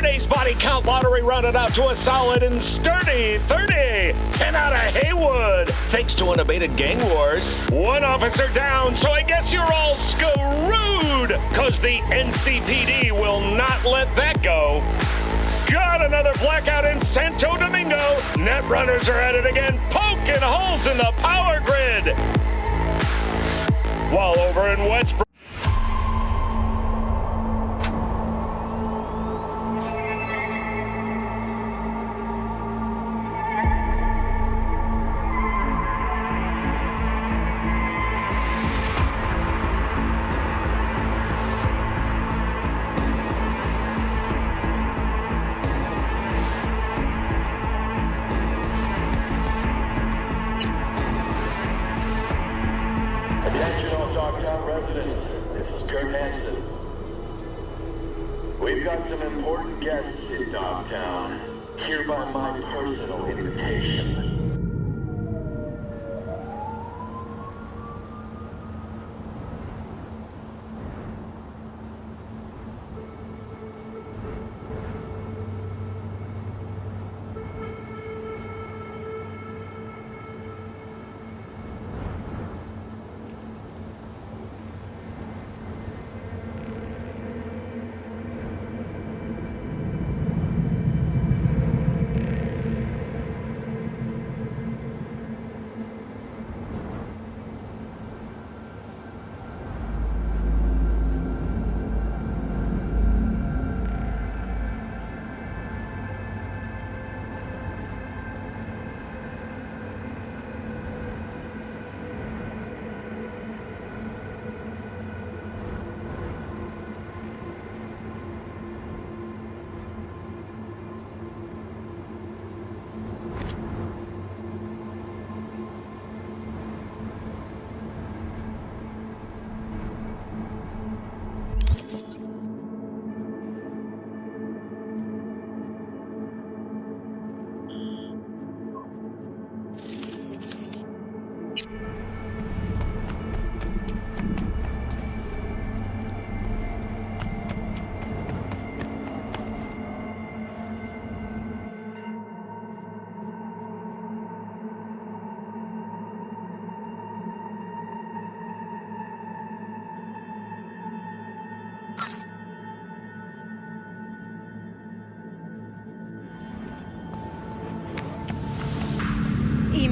Friday's body count lottery rounded out to a solid and sturdy 30. 10 out of Haywood, thanks to unabated gang wars. One officer down, so I guess you're all screwed, cause the NCPD will not let that go. Got another blackout in Santo Domingo. Net runners are at it again, poking holes in the power grid. While over in Westbrook, Attention all Dogtown residents, this is Kurt Hansen. We've got some important guests in Dogtown, here by my personal invitation.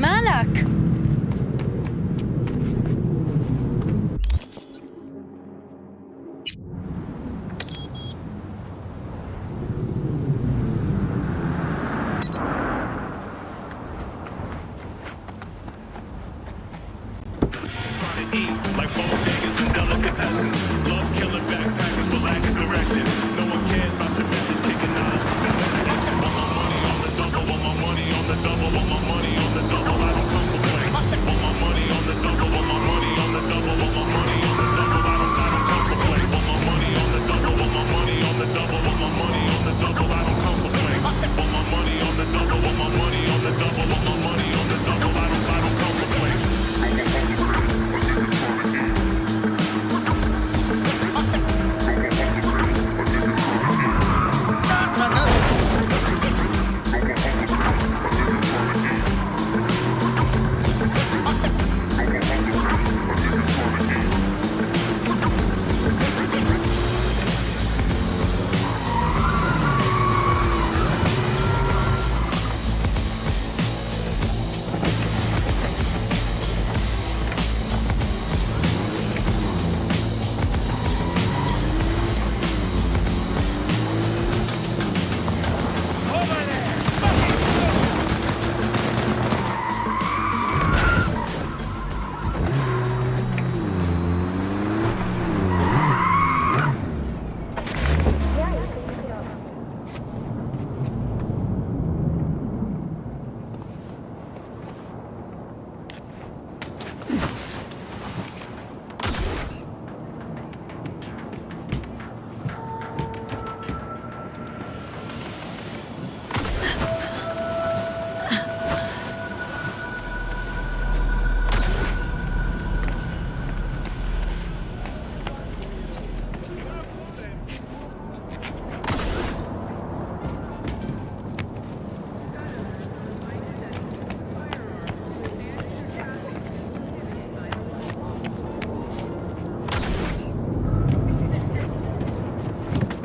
Malak! Like bodegas and delicatessens. Love killer backpackers with lack of direction. No one cares about your message, kicking out us. Want my money on the double, want my money on the double, want my money on the double. I don't come for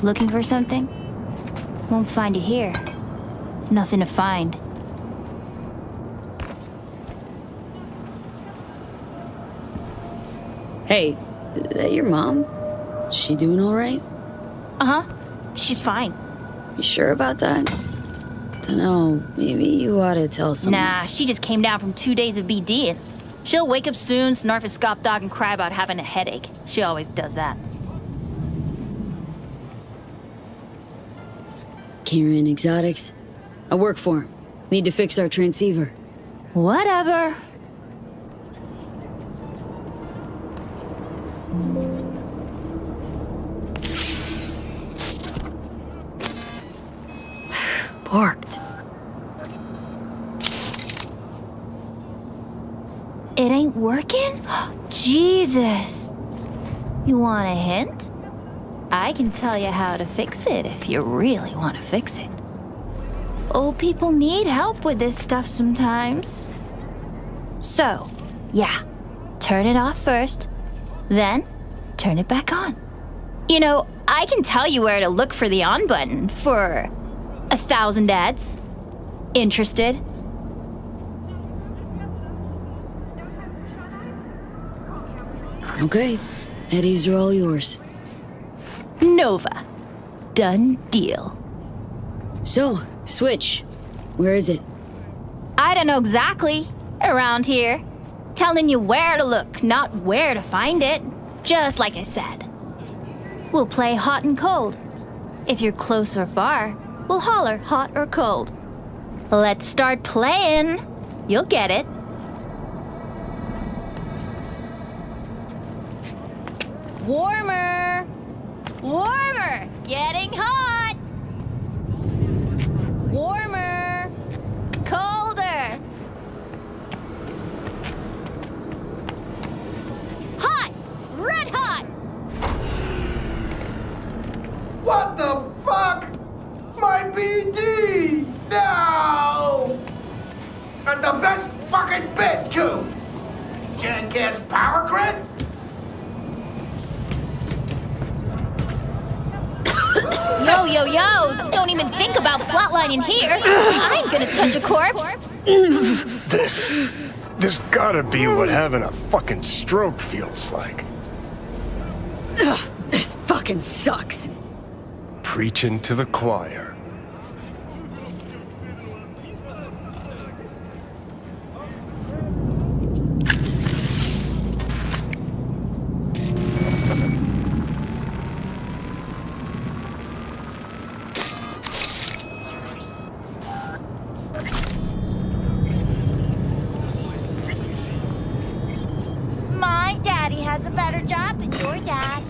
Looking for something? Won't find it here. Nothing to find. Hey, is that your mom? She doing all right? Uh-huh. She's fine. You sure about that? Dunno, maybe you ought to tell someone. Nah, she just came down from 2 days of BD. She'll wake up soon, snarf a scop dog, and cry about having a headache. She always does that. Kieran Exotics. I work for him. Need to fix our transceiver. Whatever. Parked. It ain't working? Jesus. You want a hint? I can tell you how to fix it if you really want to fix it. Old people need help with this stuff sometimes. So, yeah, turn it off first, then turn it back on. You know, I can tell you where to look for the on button for 1,000 ads. Interested? Okay, Eddies are all yours. Nova. Done deal. So, Switch. Where is it? I don't know exactly. Around here. Telling you where to look, not where to find it. Just like I said. We'll play hot and cold. If you're close or far, we'll holler hot or cold. Let's start playing. You'll get it. Warmer. Warmer. Getting hot. Warmer. Colder. Hot. Red hot. What the fuck? My BD! No! And the best fucking bit, too! Jackass power grid? Yo, yo, yo! Don't even think about flatlining here. I ain't gonna touch a corpse. This gotta be what having a fucking stroke feels like. This fucking sucks. Preaching to the choir. My daddy has a better job than your dad.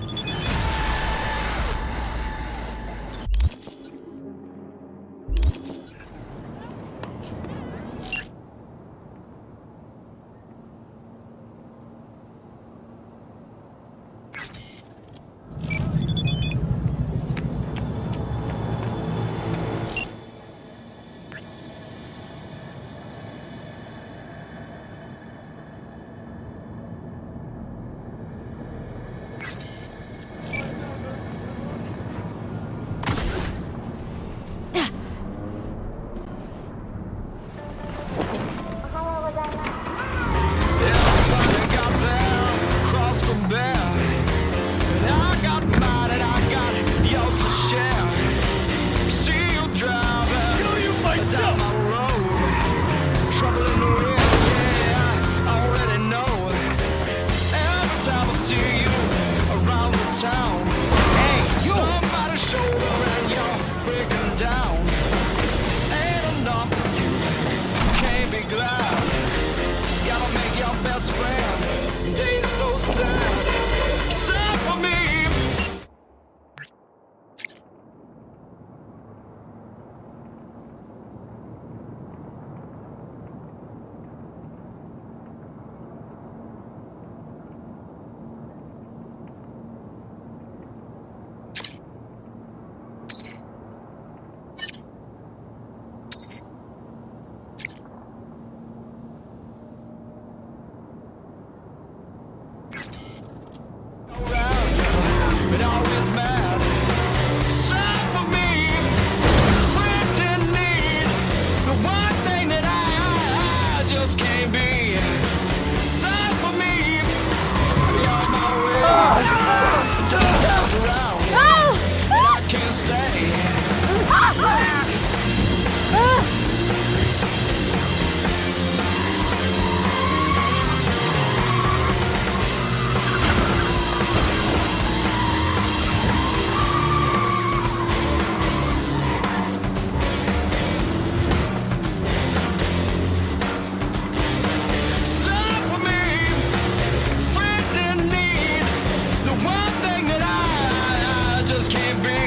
can't be.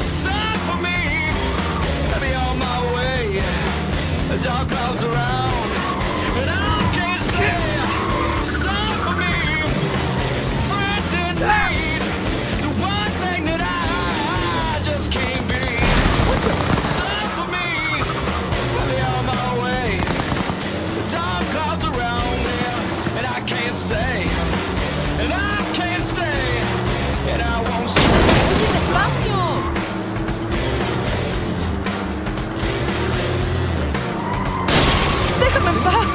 Sign for me, I'll be on my way. The dark clouds around, but I can't stay. Sign for me, friend in need. The one thing that I just can't be. Sign for me, I'll be on my way. The dark clouds around me, and I can't stay. And I can't stay, and I won't stay. ¡Despacio! ¡Déjame en paz!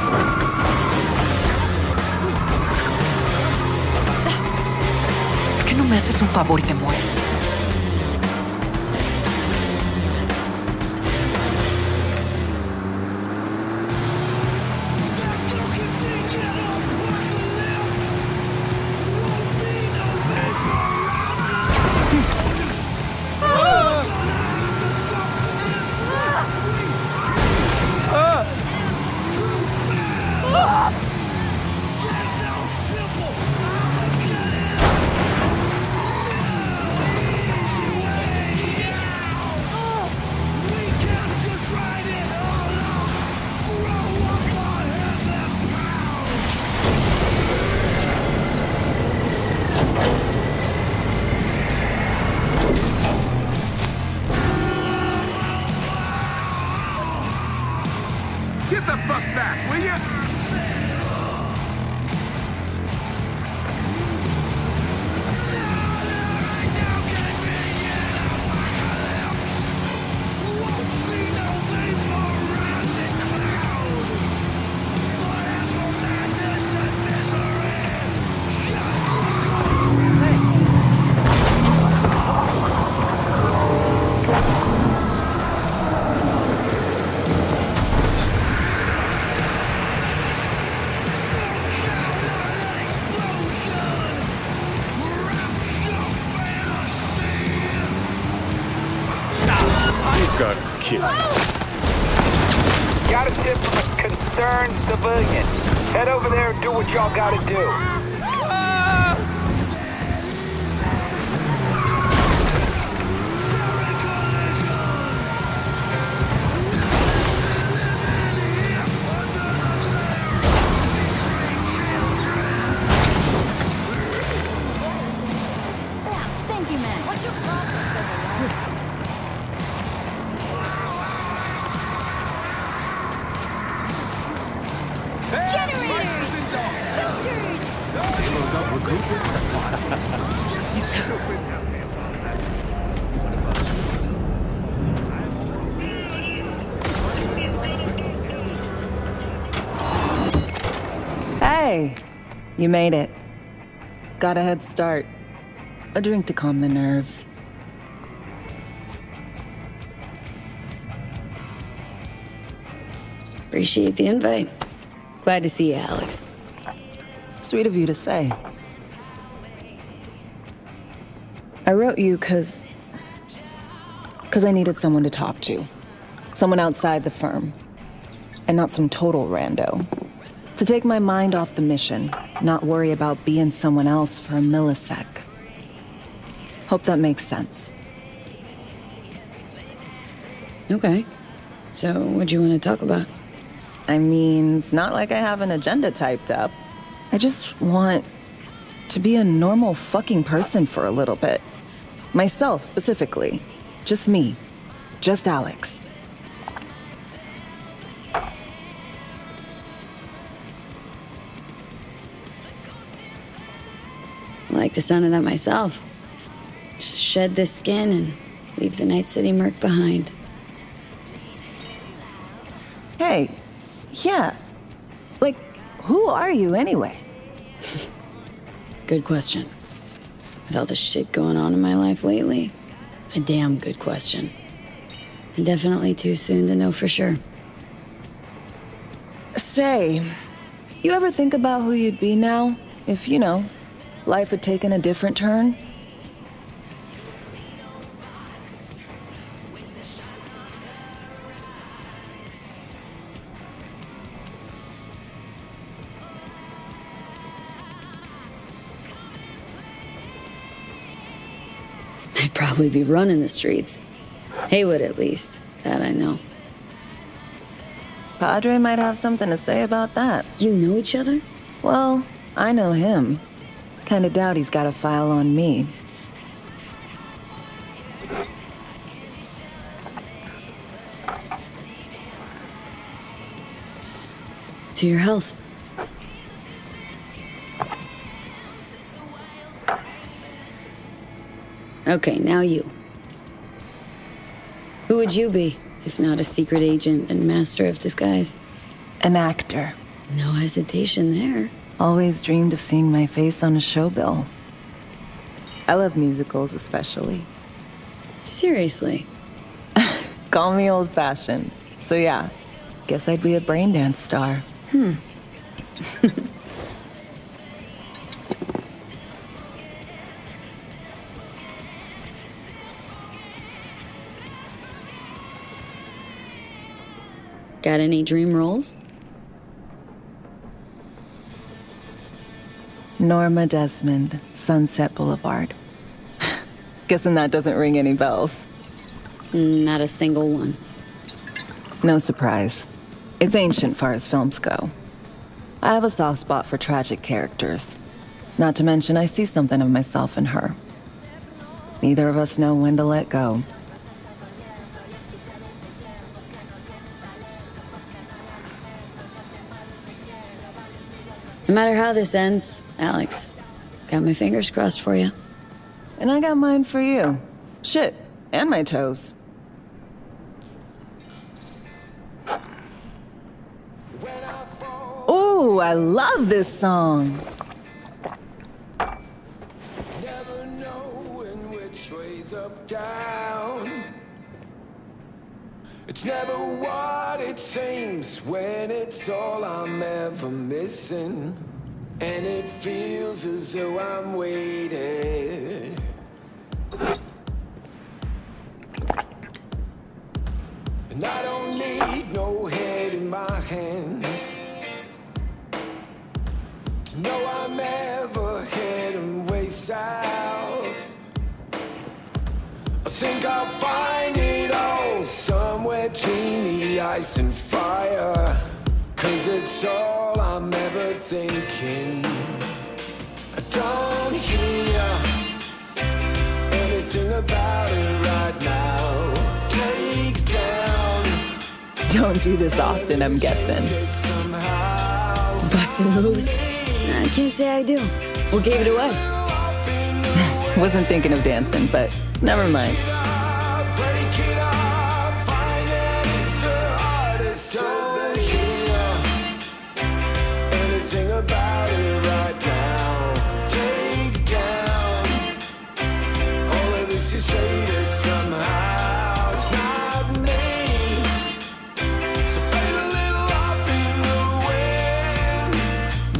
¿Por qué no me haces un favor y te mueres? Get the fuck back, will you? You've got a kid. Got a tip from a concerned civilian. Head over there and do what y'all gotta do. Thank you, man. What's your problem? Hey, you made it. Got a head start. A drink to calm the nerves. Appreciate the invite. Glad to see you, Alex. Sweet of you to say. I wrote you because I needed someone to talk to. Someone outside the firm. And not some total rando. To take my mind off the mission, not worry about being someone else for a millisec. Hope that makes sense. Okay. So, what do you want to talk about? I mean, it's not like I have an agenda typed up. I just want to be a normal fucking person for a little bit. Myself, specifically. Just me. Just Alex. I like the sound of that myself. Just shed this skin and leave the Night City murk behind. Hey, yeah. Like, who are you anyway? Good question. With all the shit going on in my life lately, a damn good question. And definitely too soon to know for sure. Say, you ever think about who you'd be now if, life had taken a different turn? I'd I'd probably be running the streets. Haywood, at least. That I know. Padre might have something to say about that. You know each other? Well, I know him. Kinda doubt he's got a file on me. To your health. Okay, now you. Who would you be, if not a secret agent and master of disguise? An actor. No hesitation there. Always dreamed of seeing my face on a show bill. I love musicals especially. Seriously. Call me old-fashioned. So yeah, guess I'd be a braindance star. Got any dream roles? Norma Desmond, Sunset Boulevard. Guessing that doesn't ring any bells. Not a single one. No surprise. It's ancient far as films go. I have a soft spot for tragic characters. Not to mention I see something of myself in her. Neither of us know when to let go. No matter how this ends, Alex, got my fingers crossed for you. And I got mine for you. Shit, and my toes. Ooh, I love this song. Never knowing which way's up, down. It's never what it seems when it's all I'm ever missing. And it feels as though I'm waiting. And I don't need no head in my hands to know I'm ever heading way south. I think I'll find it all somewhere between the ice and fire. 'Cause it's all I'm ever thinking. I don't hear anything about it right now. Take down. Don't do this often, I'm guessing. Busted moves? I can't say I do. What gave it away? Wasn't thinking of dancing, but never mind. Break it up, find it, it's the hardest to hear anything about it right now. Take down all of this is traded somehow. It's not me. So fade a little off in the wind.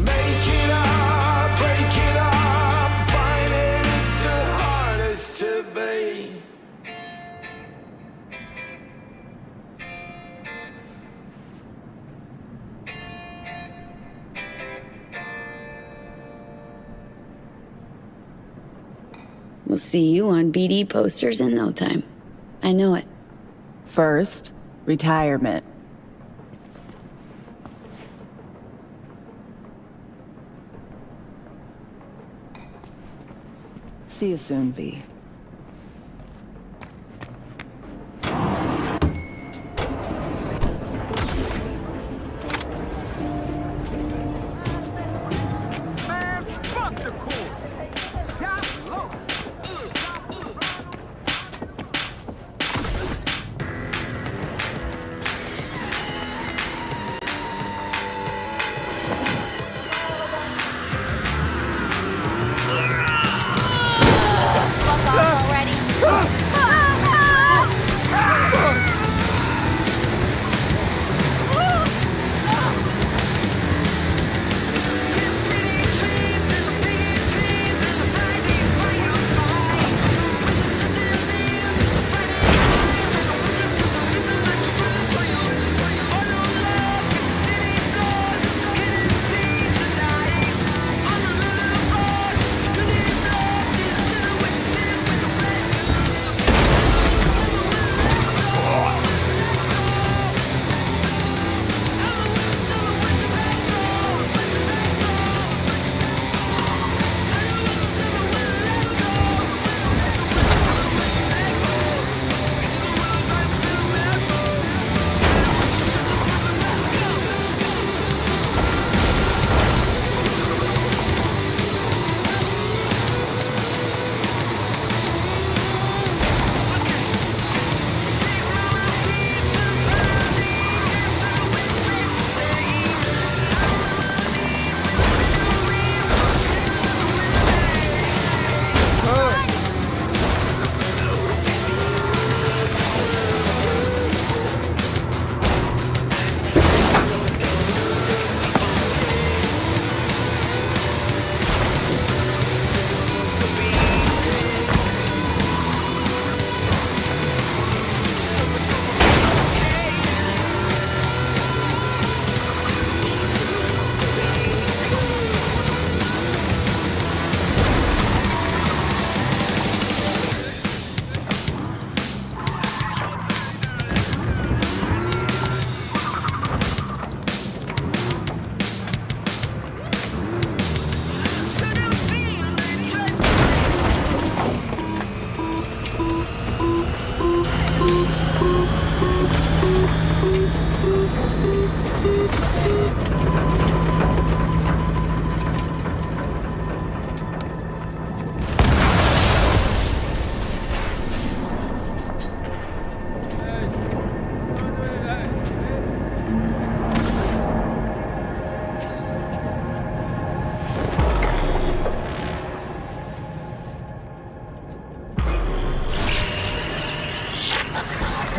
Make it up, break it up, find it, it's the hardest to be. We'll see you on BD posters in no time. I know it. First, retirement. See you soon, V. Man, fuck the court. Shot low. Fuck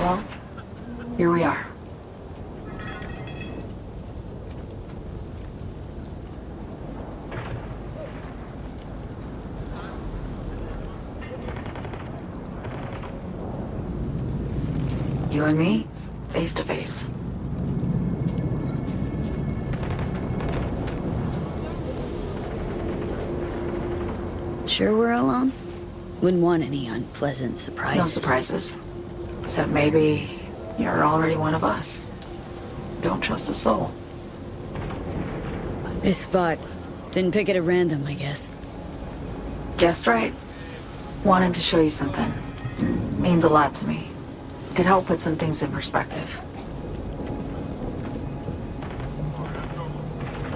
Well, here we are. You and me, face to face. Sure we're alone? Wouldn't want any unpleasant surprises. No surprises. Except maybe you're already one of us. Don't trust a soul. This spot. Didn't pick it at random, I guess. Guessed right. Wanted to show you something. Means a lot to me. Could help put some things in perspective.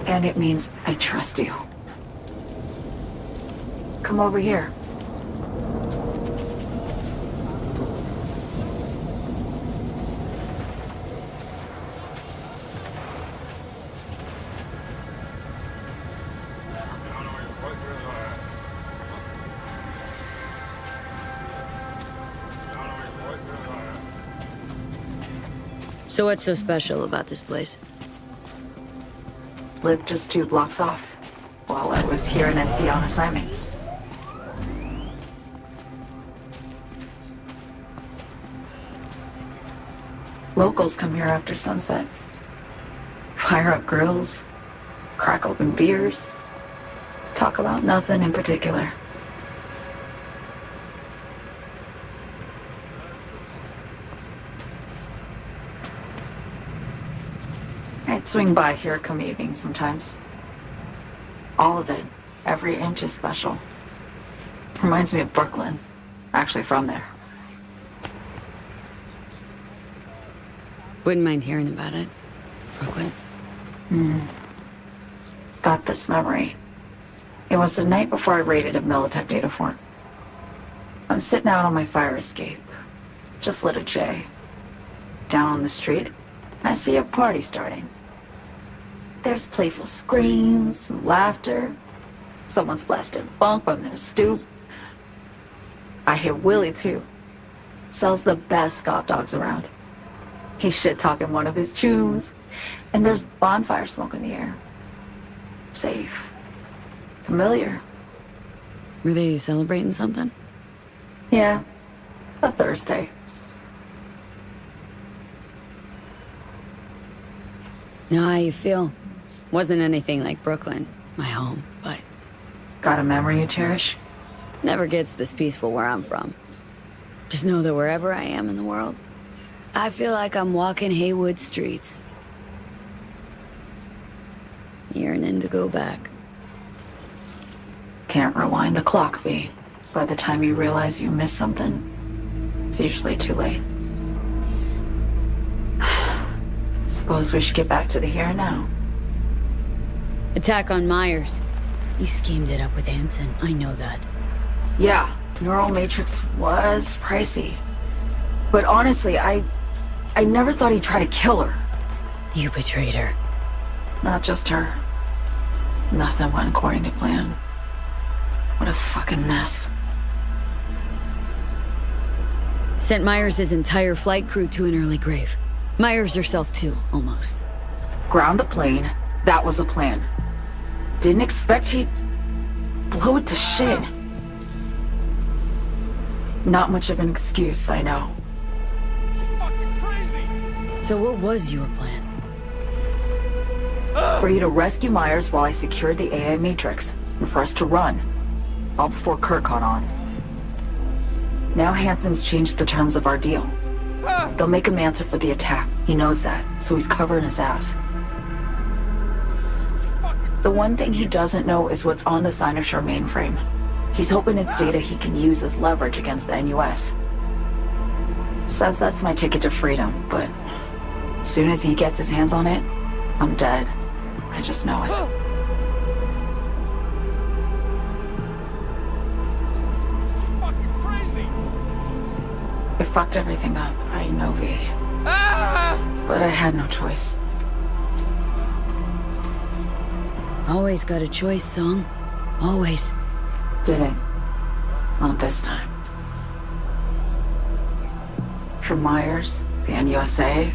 And it means I trust you. Come over here. So what's so special about this place? Lived just 2 blocks off while I was here in NC on assignment. Locals come here after sunset. Fire up grills, crack open beers, talk about nothing in particular. I'd swing by here come evening sometimes. All of it, every inch is special. Reminds me of Brooklyn. Actually from there. Wouldn't mind hearing about it. Brooklyn. Got this memory. It was the night before I raided a Militech data fort. I'm sitting out on my fire escape. Just lit a J. Down on the street, I see a party starting. There's playful screams and laughter. Someone's blasting funk from their stoop. I hear Willie too. Sells the best Scott dogs around. He's shit-talking one of his tunes, and there's bonfire smoke in the air. Safe. Familiar. Were they celebrating something? Yeah. A Thursday. Know how you feel? Wasn't anything like Brooklyn, my home, but Got a memory you cherish? never gets this peaceful where I'm from. Just know that wherever I am in the world, I feel like I'm walking Haywood streets. Yearning to go back. Can't rewind the clock, V. By the time you realize you missed something, it's usually too late. Suppose we should get back to the here and now. Attack on Myers. You schemed it up with Hansen, I know that. Yeah, Neural Matrix was pricey. But honestly, I never thought he'd try to kill her. You betrayed her. Not just her. Nothing went according to plan. What a fucking mess. Sent Myers' entire flight crew to an early grave. Myers herself too, almost. Ground the plane, that was the plan. Didn't expect he'd blow it to shit. Not much of an excuse, I know. So what was your plan? For you to rescue Myers while I secured the AI Matrix, and for us to run. All before Kurt caught on. Now Hansen's changed the terms of our deal. They'll make him answer for the attack. He knows that, so he's covering his ass. The one thing he doesn't know is what's on the Cynosure mainframe. He's hoping it's data he can use as leverage against the NUS. Says that's my ticket to freedom, but soon as he gets his hands on it, I'm dead. I just know it. It fucked everything up, I know, V. But I had no choice. Always got a choice, Song. Always. Didn't. Not this time. For Myers, the NUSA,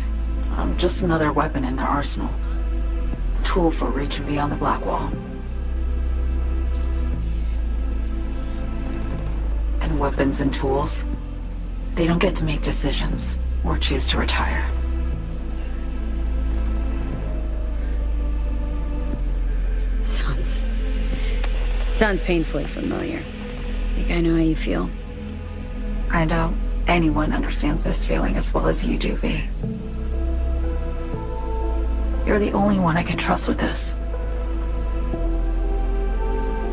I'm just another weapon in their arsenal. A tool for reaching beyond the Black Wall. And weapons and tools, they don't get to make decisions or choose to retire. Sounds painfully familiar. I think I know how you feel. I doubt anyone understands this feeling as well as you do, V. You're the only one I can trust with this.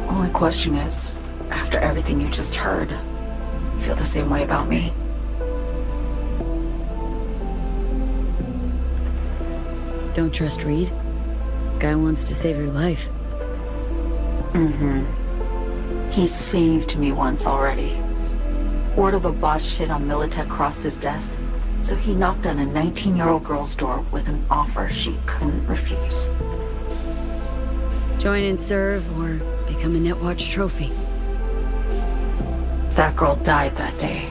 Only question is, after everything you just heard, feel the same way about me? Don't trust Reed? Guy wants to save your life. Mm-hmm. He saved me once already. Word of a boss shit on Militech crossed his desk, so he knocked on a 19-year-old girl's door with an offer she couldn't refuse. Join and serve, or become a Netwatch trophy. That girl died that day.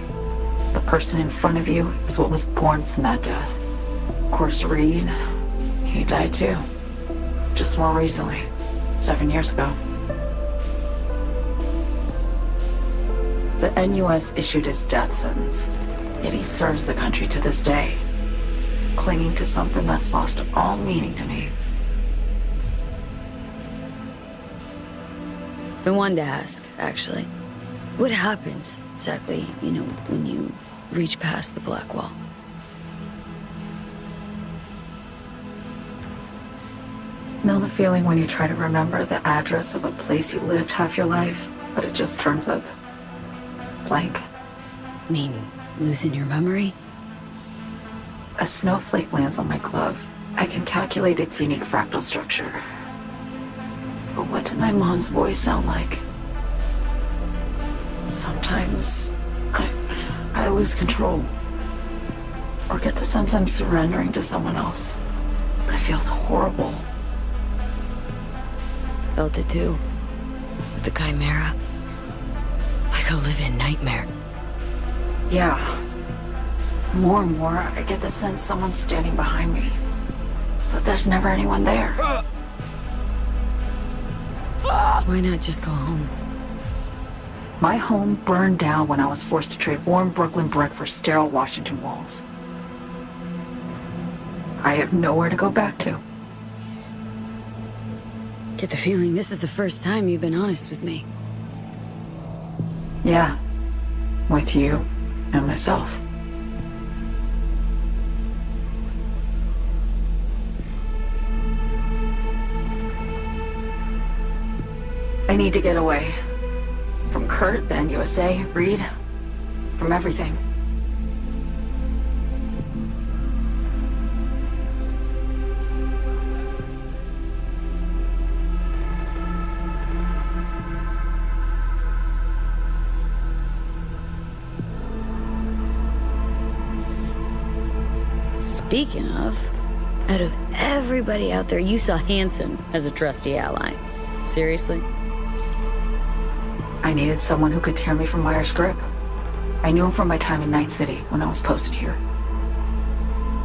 The person in front of you is what was born from that death. Of course, Reed, he died too. Just more recently, 7 years ago. The NUS issued his death sentence, yet he serves the country to this day, clinging to something that's lost all meaning to me. Been wanting to ask, actually. What happens, exactly, when you reach past the Black Wall? Know the feeling when you try to remember the address of a place you lived half your life, but it just turns up blank? Mean, losing your memory? A snowflake lands on my glove. I can calculate its unique fractal structure. But what did my mom's voice sound like? Sometimes I lose control. Or get the sense I'm surrendering to someone else. But it feels horrible. Felt it too. With the Chimera. Like a living nightmare. Yeah. More and more, I get the sense someone's standing behind me. But there's never anyone there. Why not just go home? My home burned down when I was forced to trade warm Brooklyn brick for sterile Washington walls. I have nowhere to go back to. Get the feeling this is the first time you've been honest with me. Yeah. With you and myself. I need to get away. From Kurt, the NUSA, Reed, from everything. Speaking of, out of everybody out there, you saw Hansen as a trusty ally. Seriously? I needed someone who could tear me from Myers' grip. I knew him from my time in Night City when I was posted here.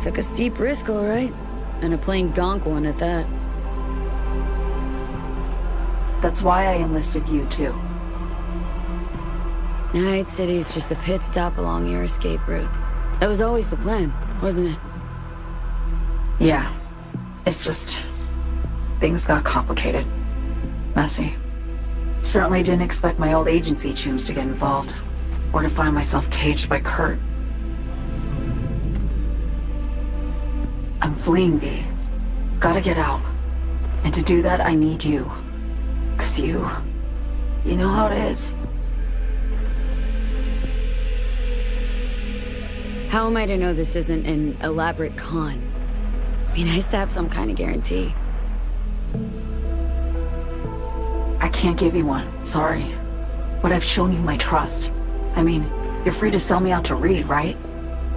Took a steep risk, all right. And a plain gonk one at that. That's why I enlisted you, too. Night City's just a pit stop along your escape route. That was always the plan, wasn't it? Yeah. It's just... things got complicated. Messy. Certainly didn't expect my old agency chooms to get involved. Or to find myself caged by Kurt. I'm fleeing, V. Gotta get out. And to do that, I need you. 'Cause you know how it is. How am I to know this isn't an elaborate con? Be nice to have some kind of guarantee. I can't give you one, sorry. But I've shown you my trust. I mean, you're free to sell me out to Reed, right?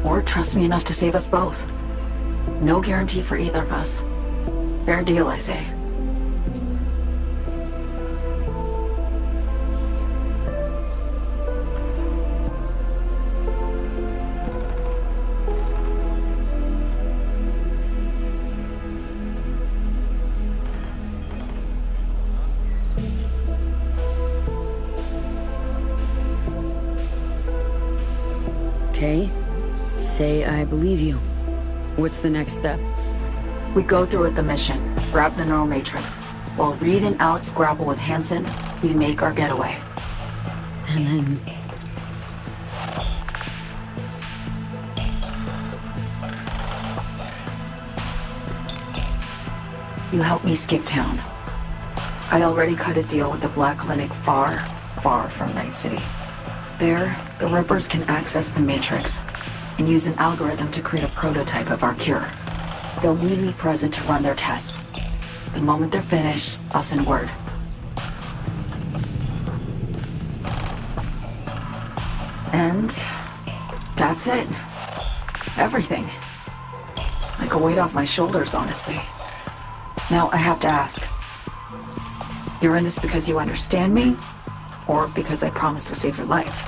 Or trust me enough to save us both. No guarantee for either of us. Fair deal, I say. Say I believe you. What's the next step? We go through with the mission, grab the neural matrix. While Reed and Alex grapple with Hansen, we make our getaway. And then... You help me skip town. I already cut a deal with the Black Clinic far, far from Night City. There, the Rippers can access the Matrix and use an algorithm to create a prototype of our cure. They'll need me present to run their tests. The moment they're finished, I'll send word. And that's it. Everything. Like a weight off my shoulders, honestly. Now I have to ask. You're in this because you understand me? Or because I promised to save your life?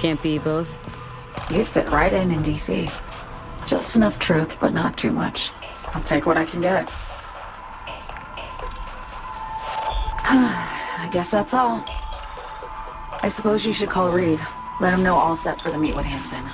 Can't be both? You'd fit right in DC. Just enough truth, but not too much. I'll take what I can get. I guess that's all. I suppose you should call Reed. Let him know all set for the meet with Hansen.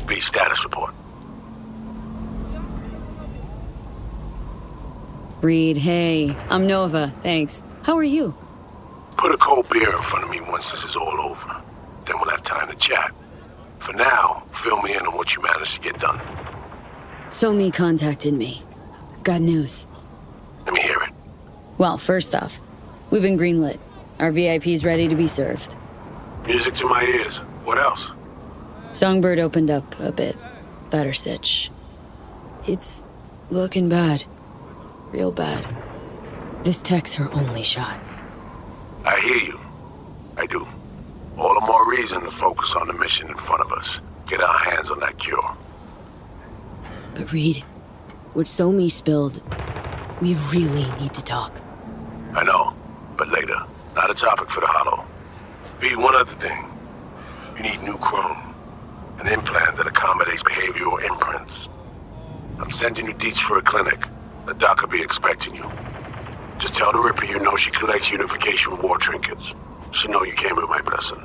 B, status report. Reed, hey. I'm Nova, thanks. How are you? Put a cold beer in front of me once this is all over. Then we'll have time to chat. For now, fill me in on what you managed to get done. Somi contacted me. Got news. Let me hear it. Well, first off, we've been greenlit. Our VIP's ready to be served. Music to my ears. What else? Songbird opened up a bit. Better sitch. It's looking bad. Real bad. This tech's her only shot. I hear you. I do. All the more reason to focus on the mission in front of us. Get our hands on that cure. But Reed, what Somi spilled, we really need to talk. I know, but later. Not a topic for the Hollow. B, one other thing. You need new chrome. An implant that accommodates behavioral imprints. I'm sending you deets for a clinic. The doc will be expecting you. Just tell the Ripper you know she collects unification war trinkets. She'll know you came with my blessing.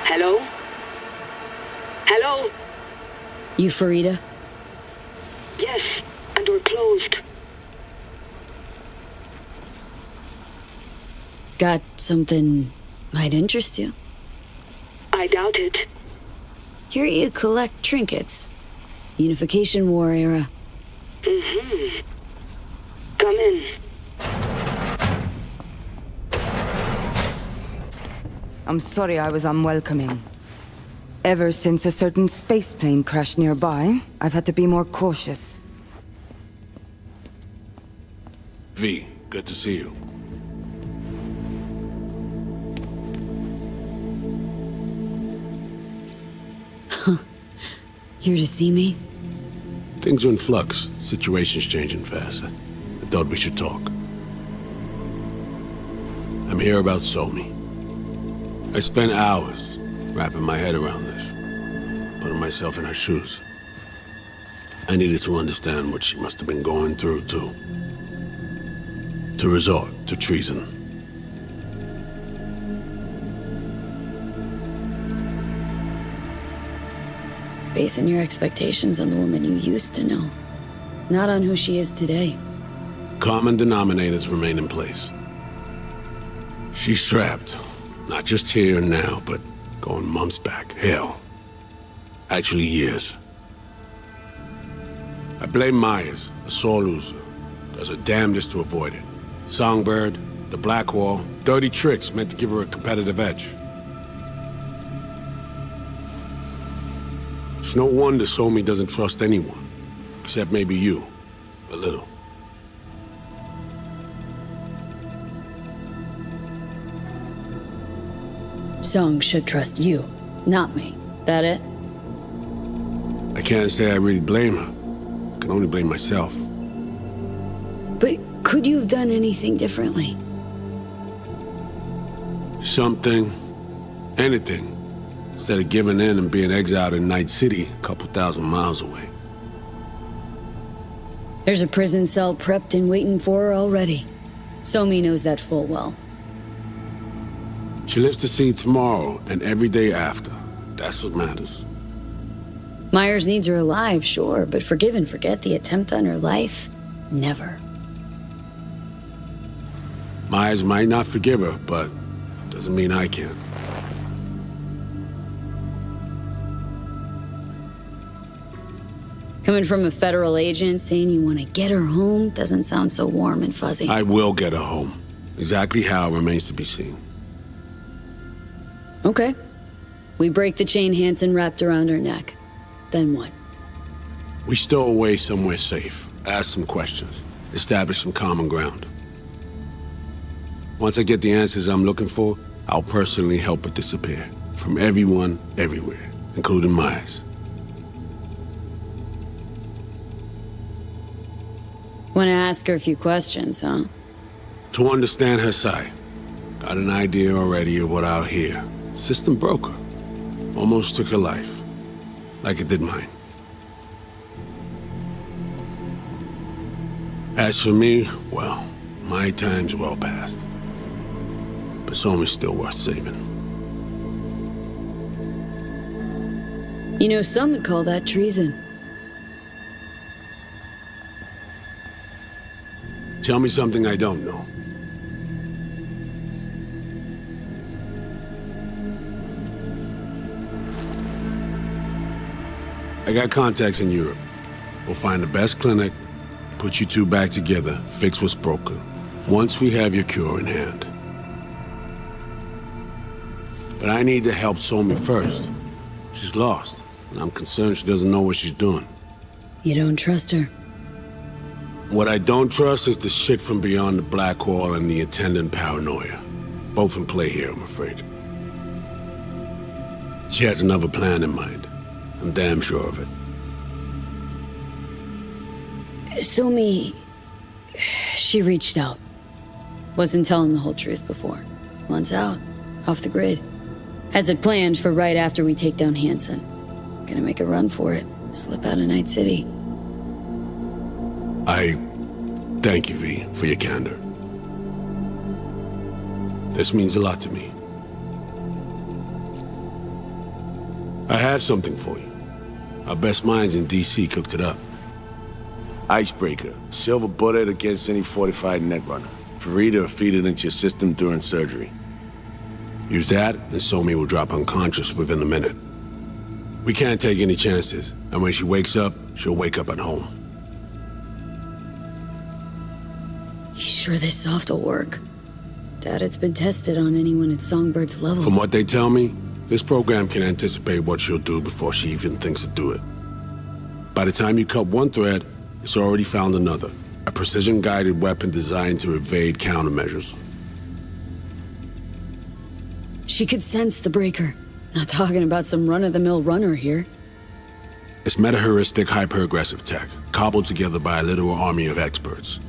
Hello? Hello? You Farida? closed. Got something might interest you. I doubt it. Here you collect trinkets. Unification War era. Mm-hmm. Come in. I'm sorry I was unwelcoming. Ever since a certain space plane crashed nearby, I've had to be more cautious. V, good to see you. Here to see me? Things are in flux. Situation's changing fast. I thought we should talk. I'm here about Somi. I spent hours wrapping my head around this, putting myself in her shoes. I needed to understand what she must have been going through, too. To resort to treason. Basing your expectations on the woman you used to know, not on who she is today. Common denominators remain in place. She's trapped, not just here and now, but going months back. Hell, actually years. I blame Myers, a sore loser. Does her damnedest to avoid it. Songbird, the Blackwall, dirty tricks meant to give her a competitive edge. It's no wonder Somi doesn't trust anyone, except maybe you, a little. Song should trust you, not me. That it? I can't say I really blame her. I can only blame myself. But could you have done anything differently? Something, anything, instead of giving in and being exiled in Night City, a couple thousand miles away. There's a prison cell prepped and waiting for her already. Somi knows that full well. She lives to see tomorrow and every day after. That's what matters. Myers needs her alive, sure, but forgive and forget the attempt on her life? Never. Myers might not forgive her, but doesn't mean I can. Coming from a federal agent saying you want to get her home doesn't sound so warm and fuzzy. I will get her home. Exactly how remains to be seen. Okay. We break the chain Hansen wrapped around her neck. Then what? We stow away somewhere safe, ask some questions, establish some common ground. Once I get the answers I'm looking for, I'll personally help her disappear. From everyone, everywhere, including Myers. Want to ask her a few questions, huh? To understand her side. Got an idea already of what I'll hear. System broke her. Almost took her life. Like it did mine. As for me, well, my time's well past. But Somi's still worth saving. You know, some would call that treason. Tell me something I don't know. I got contacts in Europe. We'll find the best clinic, put you two back together, fix what's broken. Once we have your cure in hand. But I need to help Somi first. She's lost, and I'm concerned she doesn't know what she's doing. You don't trust her? What I don't trust is the shit from beyond the Blackwall and the attendant paranoia. Both in play here, I'm afraid. She has another plan in mind. I'm damn sure of it. Somi... she reached out. Wasn't telling the whole truth before. Wants out. Off the grid. Has it planned for right after we take down Hansen. Gonna make a run for it. Slip out of Night City. I thank you, V, for your candor. This means a lot to me. I have something for you. Our best minds in DC cooked it up. Icebreaker. Silver bullet against any fortified netrunner. Farida will feed it into your system during surgery. Use that, and Somi will drop unconscious within a minute. We can't take any chances, and when she wakes up, she'll wake up at home. You sure this soft will work? Doubt it's been tested on anyone at Songbird's level. From what they tell me, this program can anticipate what she'll do before she even thinks to do it. By the time you cut one thread, it's already found another. A precision-guided weapon designed to evade countermeasures. She could sense the breaker. Not talking about some run-of-the-mill runner here. It's meta-heuristic hyper-aggressive tech, cobbled together by a literal army of experts.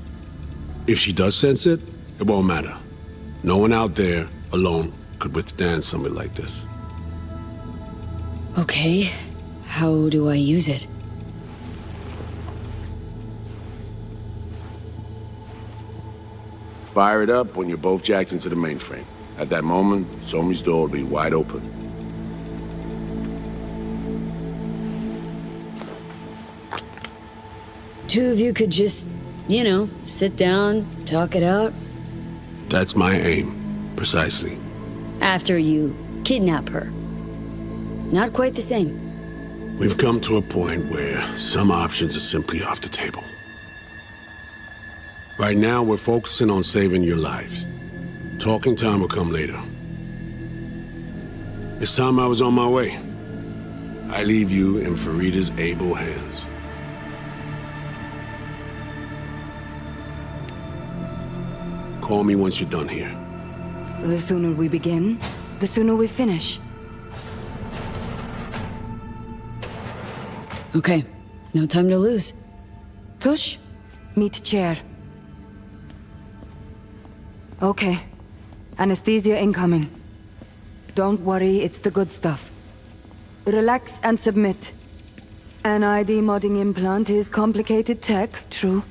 If she does sense it, it won't matter. No one out there, alone, could withstand something like this. Okay, how do I use it? Fire it up when you're both jacked into the mainframe. At that moment, Somi's door will be wide open. Two of you could just, sit down, talk it out. That's my aim, precisely. After you kidnap her. Not quite the same. We've come to a point where some options are simply off the table. Right now, we're focusing on saving your lives. Talking time will come later. It's time I was on my way. I leave you in Farida's able hands. Call me once you're done here. The sooner we begin, the sooner we finish. Okay, no time to lose. Tush, meet chair. Okay. Anesthesia incoming. Don't worry, it's the good stuff. Relax and submit. An ID modding implant is complicated tech, true.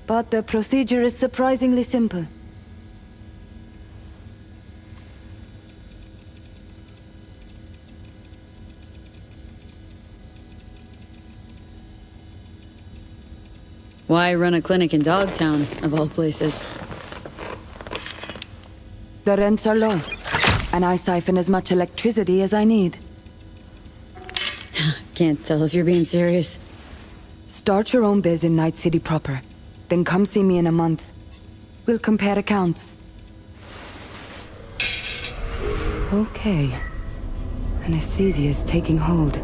But the procedure is surprisingly simple. Why run a clinic in Dogtown, of all places? The rents are low, and I siphon as much electricity as I need. Can't tell if you're being serious. Start your own biz in Night City proper. Then come see me in a month. We'll compare accounts. Okay. Anesthesia is taking hold.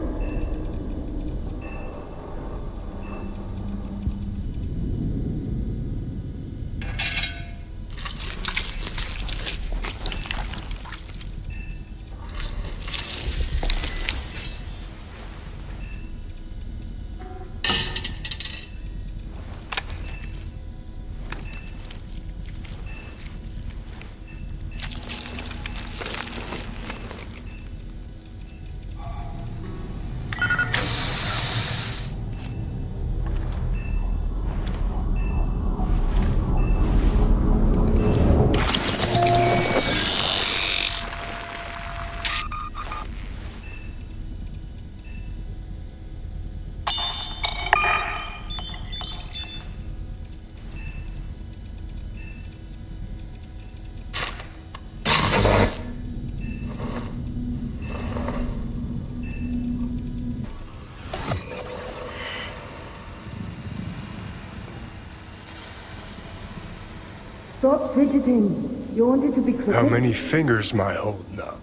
Stop fidgeting. You want it to be quick. How many fingers am I holding up?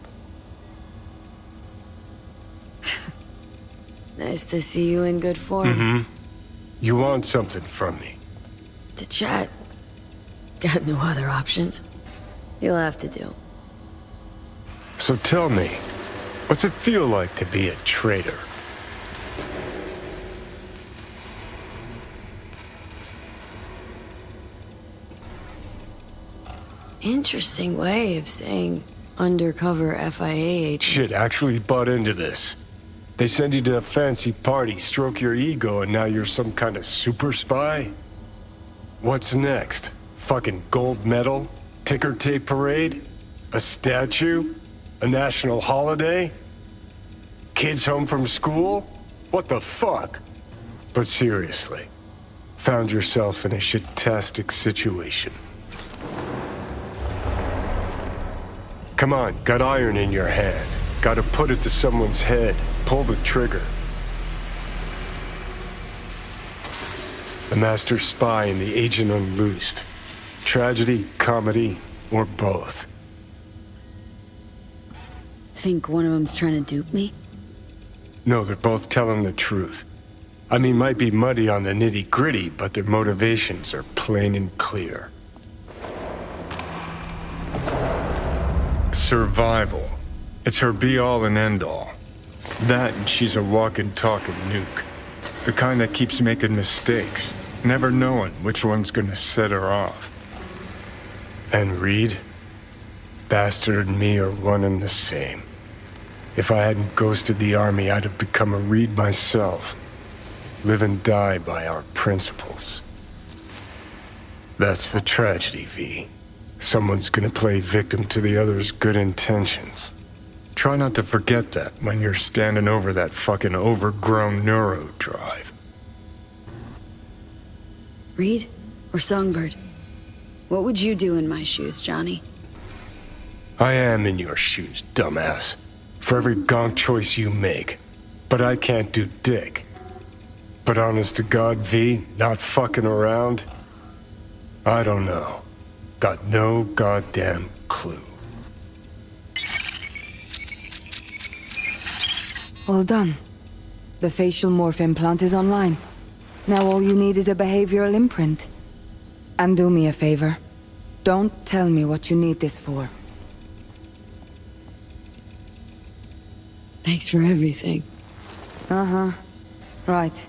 Nice to see you in good form. You want something from me? To chat. Got no other options. You'll have to do. So tell me, what's it feel like to be a traitor? Interesting way of saying undercover FIA agent. Shit, actually butt into this. They send you to a fancy party, stroke your ego, and now you're some kind of super spy? What's next? Fucking gold medal? Ticker tape parade? A statue? A national holiday? Kids home from school? What the fuck? But seriously, Found yourself in a shit-tastic situation. Come on, got iron in your hand. Gotta put it to someone's head. Pull the trigger. The master spy and the agent unloosed. Tragedy, comedy, or both. Think one of them's trying to dupe me? No, they're both telling the truth. I mean, might be muddy on the nitty-gritty, but their motivations are plain and clear. Survival. It's her be-all and end-all. That and she's a walking, talking nuke. The kind that keeps making mistakes, never knowing which one's gonna set her off. And Reed? Bastard and me are one and the same. If I hadn't ghosted the army, I'd have become a Reed myself. Live and die by our principles. That's the tragedy, V. Someone's gonna play victim to the other's good intentions. Try not to forget that when you're standing over that fucking overgrown neuro drive. Reed or Songbird? What would you do in my shoes, Johnny? I am in your shoes, dumbass. For every gonk choice you make. But I can't do dick. But honest to God, V, not fucking around? I don't know. Got no goddamn clue. All done. The facial morph implant is online. Now all you need is a behavioral imprint. And do me a favor. Don't tell me what you need this for. Thanks for everything. Uh-huh. Right.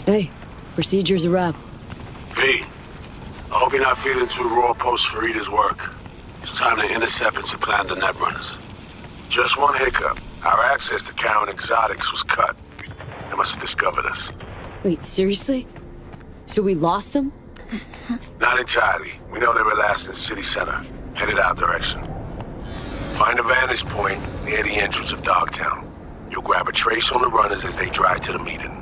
Hey, procedure's a wrap. V, I hope you're not feeling too raw post Farida's work. It's time to intercept and supplant the netrunners. Just one hiccup. Our access to Karen Exotics was cut. They must have discovered us. Wait, seriously? So we lost them? Not entirely. We know they were last in city center, headed our direction. Find a vantage point near the entrance of Dogtown. You'll grab a trace on the runners as they drive to the meeting.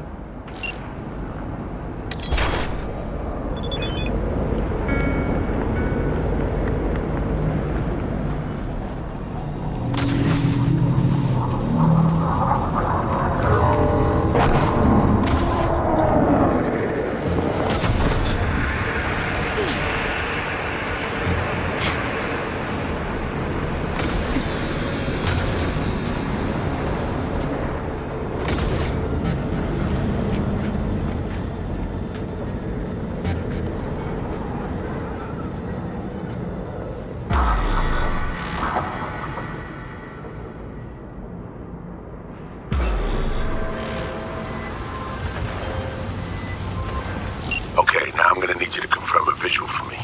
Okay, now I'm gonna need you to confirm a visual for me.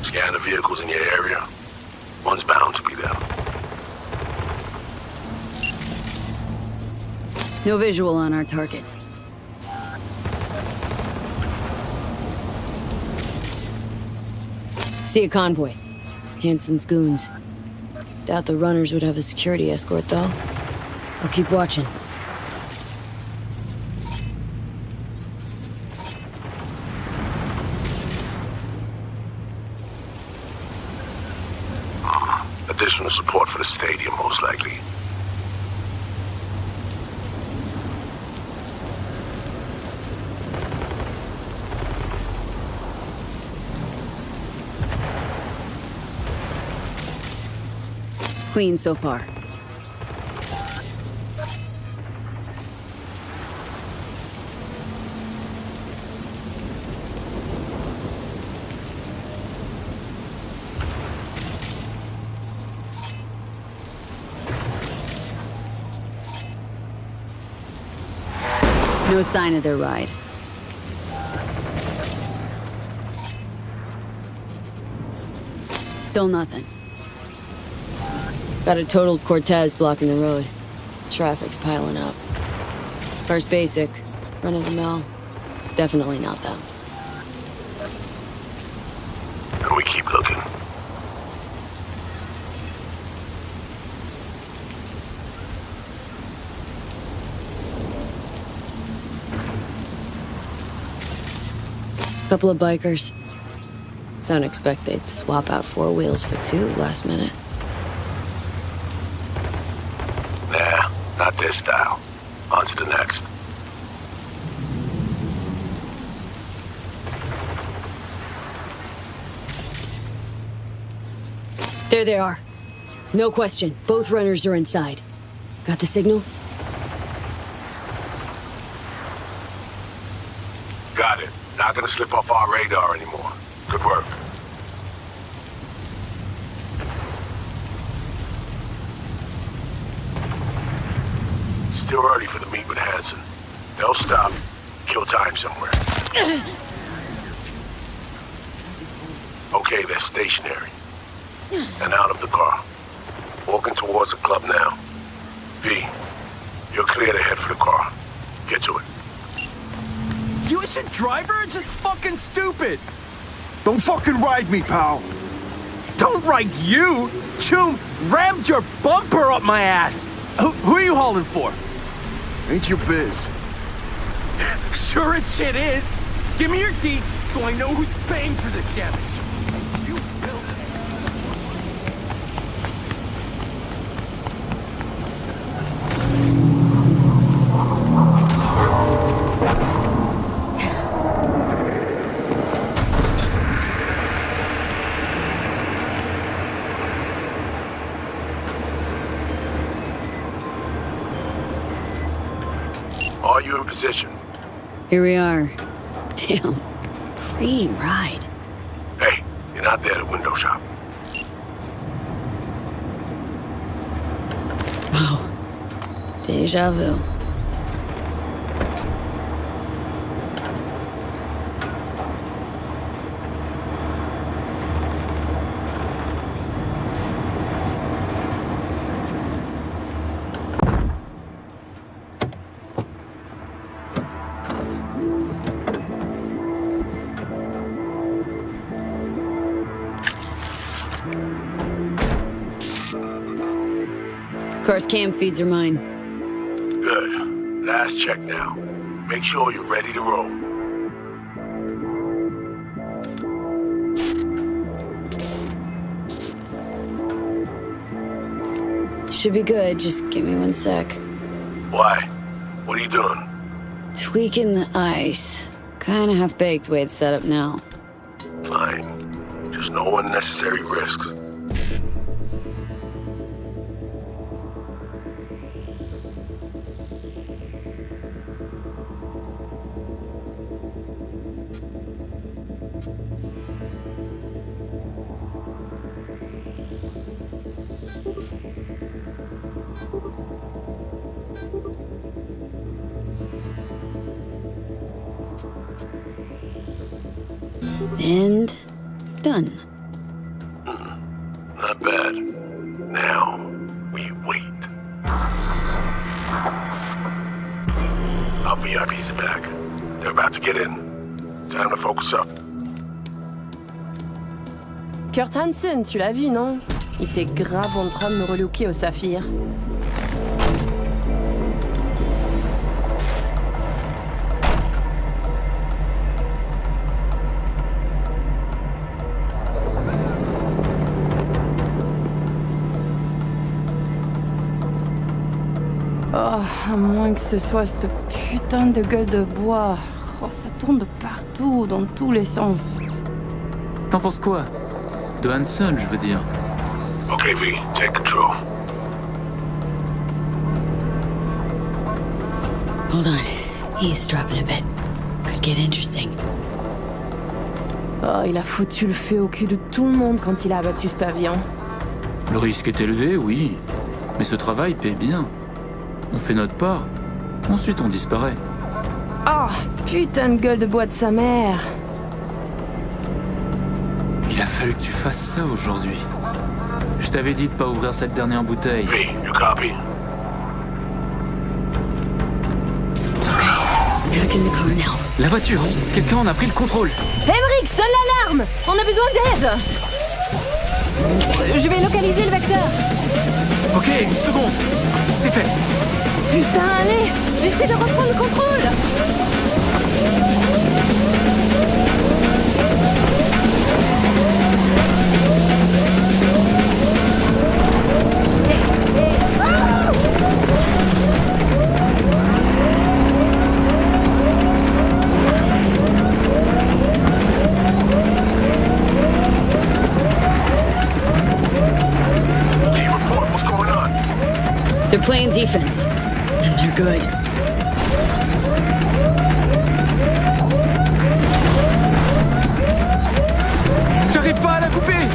Scan the vehicles in your area. One's bound to be there. No visual on our targets. See a convoy. Hansen's goons. Doubt the runners would have a security escort, though. I'll keep watching. Additional support for the stadium, most likely. Clean so far. No sign of their ride. Still nothing. Got a totaled Cortez blocking the road. Traffic's piling up. First basic, run of the mill. Definitely not them. And we keep looking. Couple of bikers. Don't expect they'd swap out 4 wheels for 2 last minute. Nah, not this style. On to the next. There they are. No question. Both runners are inside. Got the signal? Got it. Not gonna slip off our radar anymore. Good work. Still early for the meet with Hansen. They'll stop, kill time somewhere. Okay, they're stationary. And out of the car. Walking towards the club now. V, you're clear to head for the car. Get to it. You as a driver are just fucking stupid. Don't fucking ride me, pal. Don't ride you. Choom rammed your bumper up my ass. Who are you hauling for? Ain't your biz. Sure as shit is. Give me your deets so I know who's paying for this damage. You built it. Are you in position? Here we are. Damn. Preem ride. Hey, you're not there to window shop. Oh. Deja vu. Car's cam feeds are mine. Good. Last check now. Make sure you're ready to roll. Should be good, just give me 1 sec. Why? What are you doing? Tweaking the ice. Kinda half-baked way it's set up now. Fine. Just no unnecessary risks. And done. Not bad. Now, we wait. Our VIPs are back. They're about to get in. Time to focus up. Kurt Hansen, tu l'as vu, non? Il était grave en train de me relooker au saphir. Oh, à moins que ce soit cette putain de gueule de bois. Oh, ça tourne de partout, dans tous les sens. T'en penses quoi? De Hanson, je veux dire. Okay, V, take control. Hold on. Eavesdropping a bit. Could get interesting. Oh, il a foutu le feu au cul de tout le monde quand il a abattu cet avion. Le risque est élevé, oui. Mais ce travail paie bien. On fait notre part. Ensuite, on disparaît. Oh, putain de gueule de bois de sa mère. Il a fallu que tu fasses ça aujourd'hui. Je t'avais dit de pas ouvrir cette dernière bouteille. V, you copy? Back in the car now. La voiture! Quelqu'un en a pris le contrôle! Emmerich, sonne l'alarme! On a besoin d'aide! Je vais localiser le vecteur. Ok, une seconde! C'est fait! Putain, allez! J'essaie de reprendre le contrôle! They're playing defense, and they're good. J'arrive pas à la couper!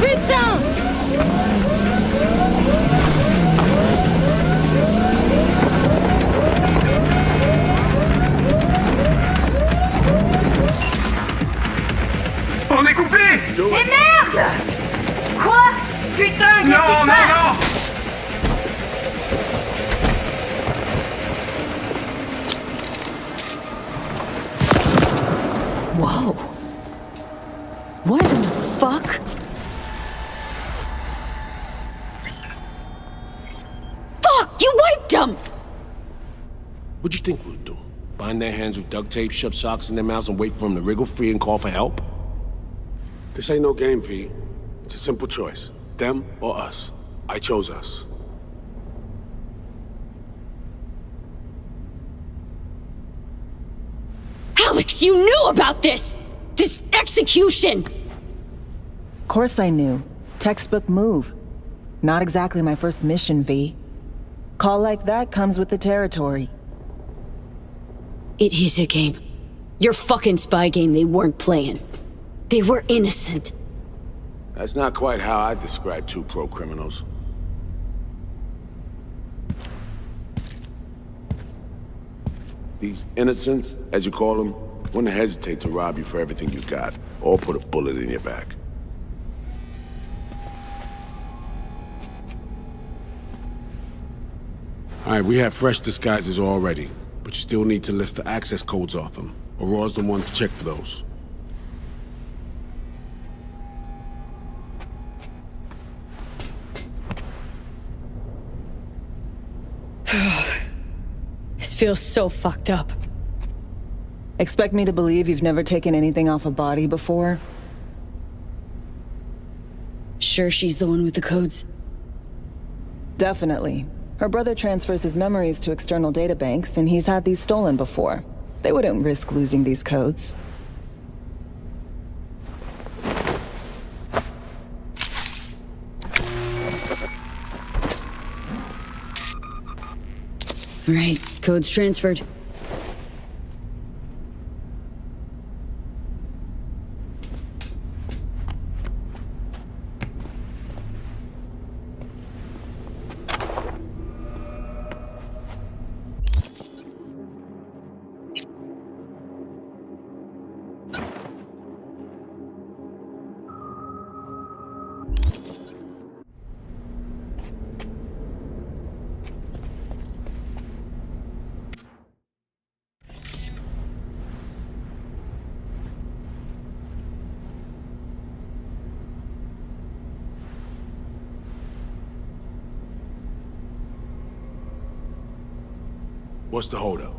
Putain! On est coupé! Et merde! Quoi? Putain, qu'est-ce qui se passe? Whoa. What in the fuck? Fuck! You wiped them! What'd you think we'd do? Bind their hands with duct tape, shove socks in their mouths, and wait for them to wriggle free and call for help? This ain't no game, V. It's a simple choice. Them or us. I chose us. Alex, you knew about this! This execution! Of course I knew. Textbook move. Not exactly my first mission, V. Call like that comes with the territory. It is a game. Your fucking spy game they weren't playing. They were innocent. That's not quite how I describe two pro-criminals. These innocents, as you call them, wouldn't hesitate to rob you for everything you got, or put a bullet in your back. Alright, we have fresh disguises already, but you still need to lift the access codes off them. Aurora's the one to check for those. This feels so fucked up. Expect me to believe you've never taken anything off a body before? Sure she's the one with the codes? Definitely. Her brother transfers his memories to external databanks, and he's had these stolen before. They wouldn't risk losing these codes. Right, codes transferred. What's the holdup?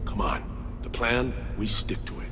Come on. The plan, we stick to it.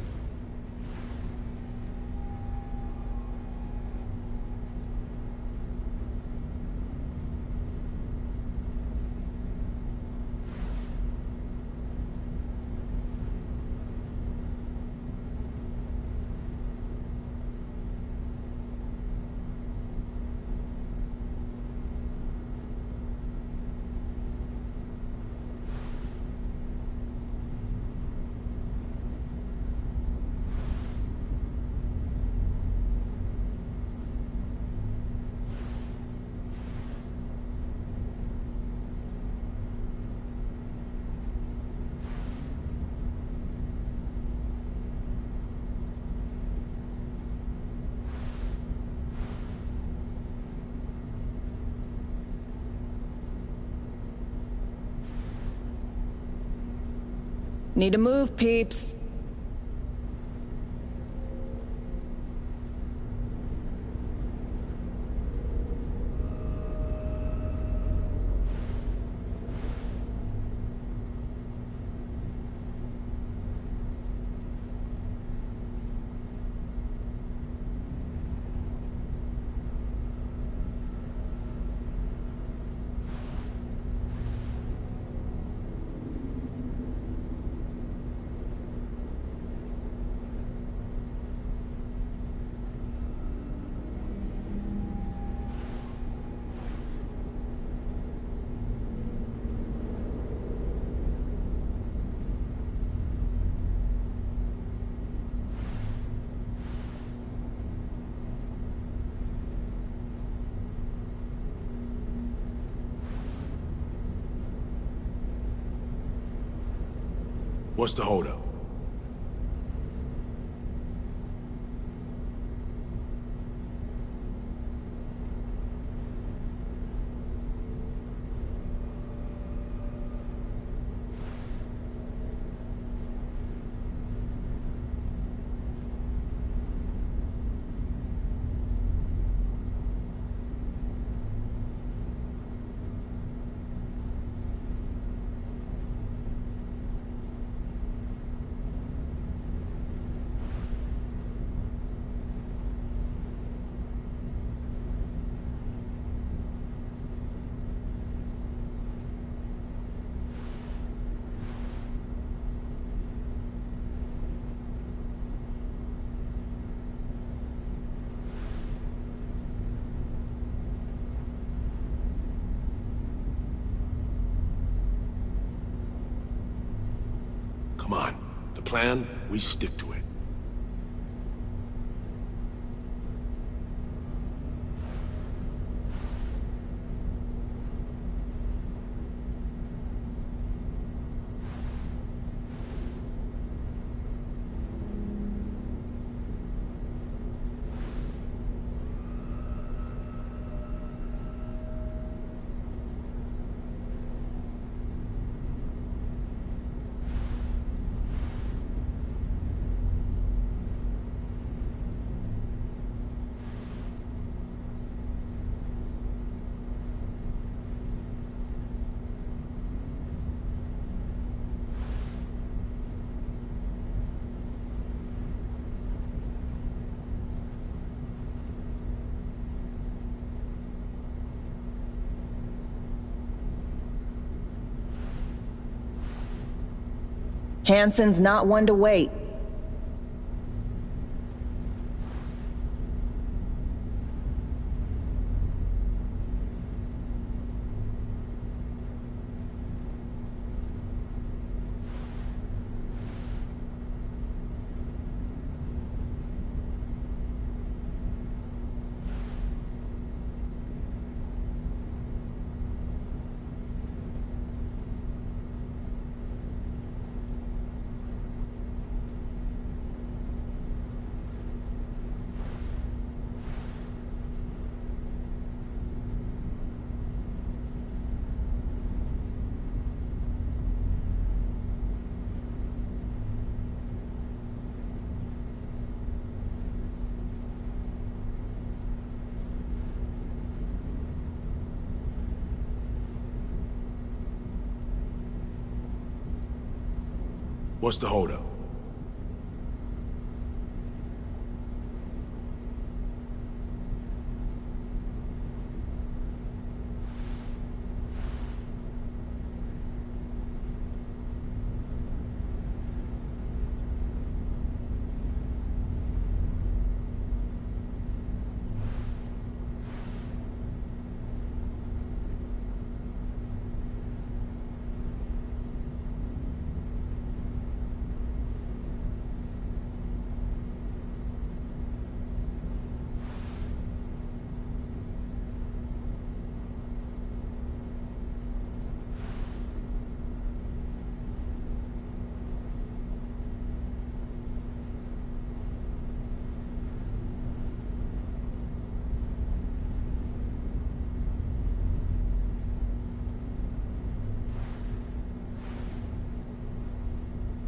Need to move, peeps. What's the holdup? Come on. The plan, we stick to it. Hansen's not one to wait. What's the holdup?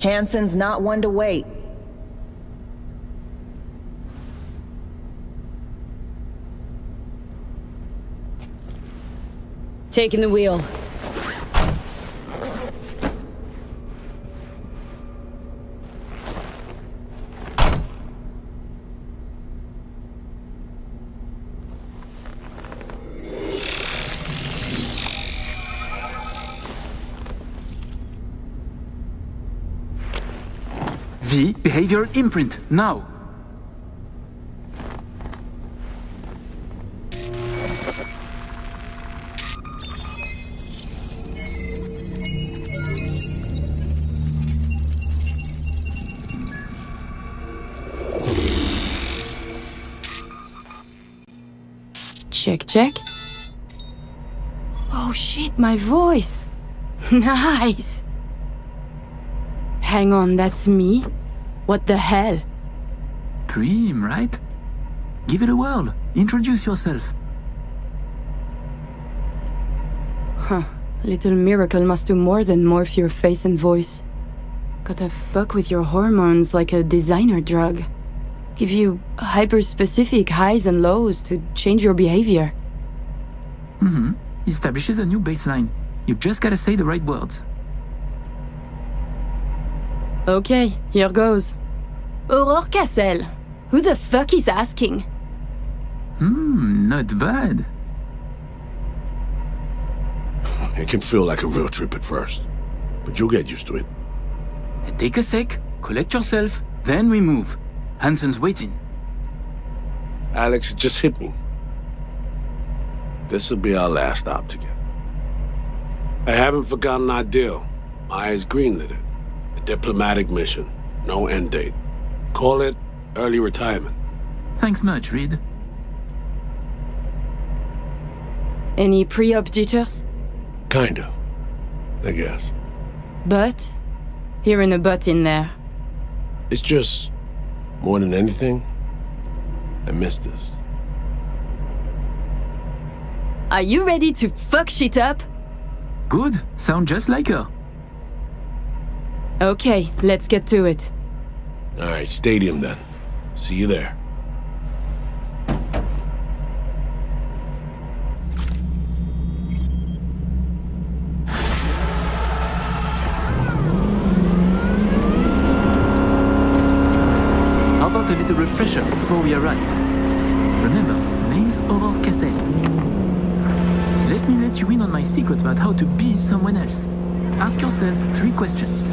Hansen's not one to wait. Taking the wheel. V, behavior imprint, now! Check, check. Oh shit, my voice! Nice! Hang on, that's me? What the hell? Prim, right? Give it a whirl. Introduce yourself. Huh. Little Miracle must do more than morph your face and voice. Gotta fuck with your hormones like a designer drug. Give you hyper-specific highs and lows to change your behavior. Mm-hmm. Establishes a new baseline. You just gotta say the right words. Okay, here goes. Aurore Cassel. Who the fuck is asking? Not bad. It can feel like a real trip at first, but you'll get used to it. Take a sec, collect yourself, then we move. Hansen's waiting. Alex, it just hit me. This'll be our last stop together. I haven't forgotten our deal. Myers greenlit it. A diplomatic mission. No end date. Call it early retirement. Thanks much, Reed. Any pre-op jitters? Kinda. I guess. But? Hearing a but in there. It's just, more than anything, I miss this. Are you ready to fuck shit up? Good. Sound just like her. Okay, let's get to it. Alright, stadium then. See you there. How about a little refresher before we arrive? Remember, name's Aurore Cassel. Let me let you in on my secret about how to be someone else. Ask yourself 3 questions.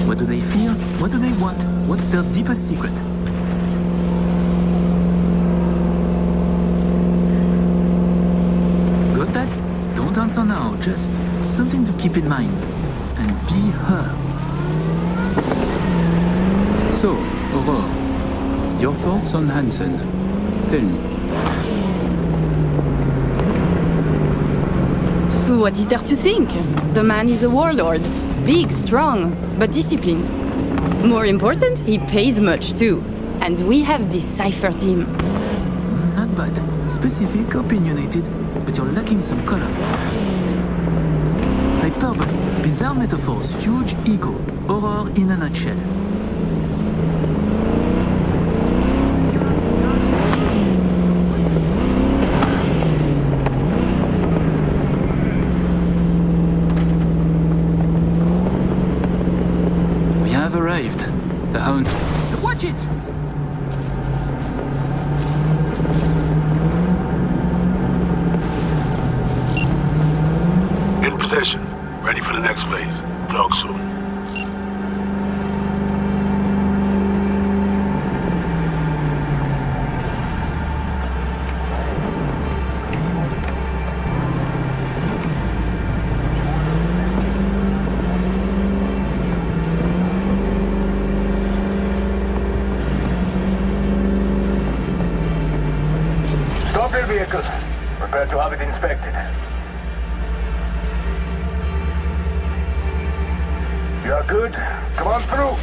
What do they fear? What do they want? What's their deepest secret? Got that? Don't answer now, just something to keep in mind. And be her. So, Aurore, your thoughts on Hansen? Tell me. So what is there to think? The man is a warlord. Big, strong, but disciplined. More important, he pays much too. And we have deciphered him. Not bad. Specific, opinionated, but you're lacking some color. Hyperbole, bizarre metaphors, huge ego. Aurore in a nutshell. arrived. The Hound... Watch it! In possession. Ready for the next phase. Talk soon. Stop your vehicle. Prepare to have it inspected. You are good. Come on through.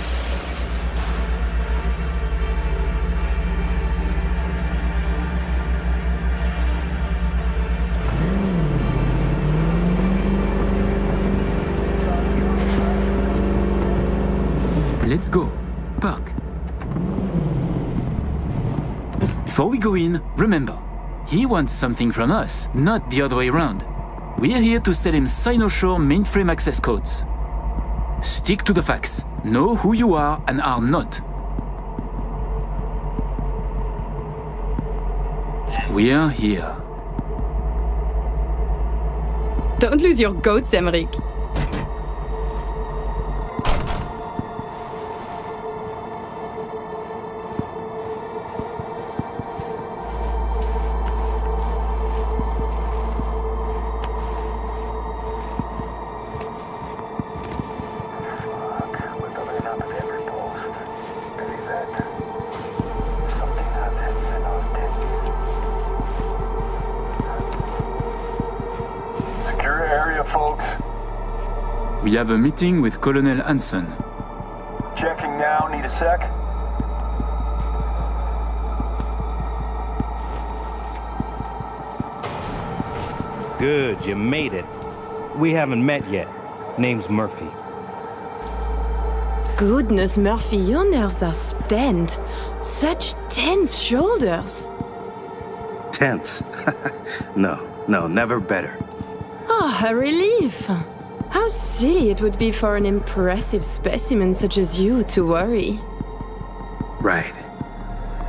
Let's go. Park. Before we go in, remember, he wants something from us, not the other way around. We're here to sell him Cynoshore mainframe access codes. Stick to the facts. Know who you are and are not. We are here. Don't lose your goats, Emmerich. Secure area, folks. We have a meeting with Colonel Hanson. Checking now. Need a sec? Good, you made it. We haven't met yet. Name's Murphy. Goodness, Murphy, your nerves are spent. Such tense shoulders. Tense? No, never better. Oh, a relief. How silly it would be for an impressive specimen such as you to worry. Right.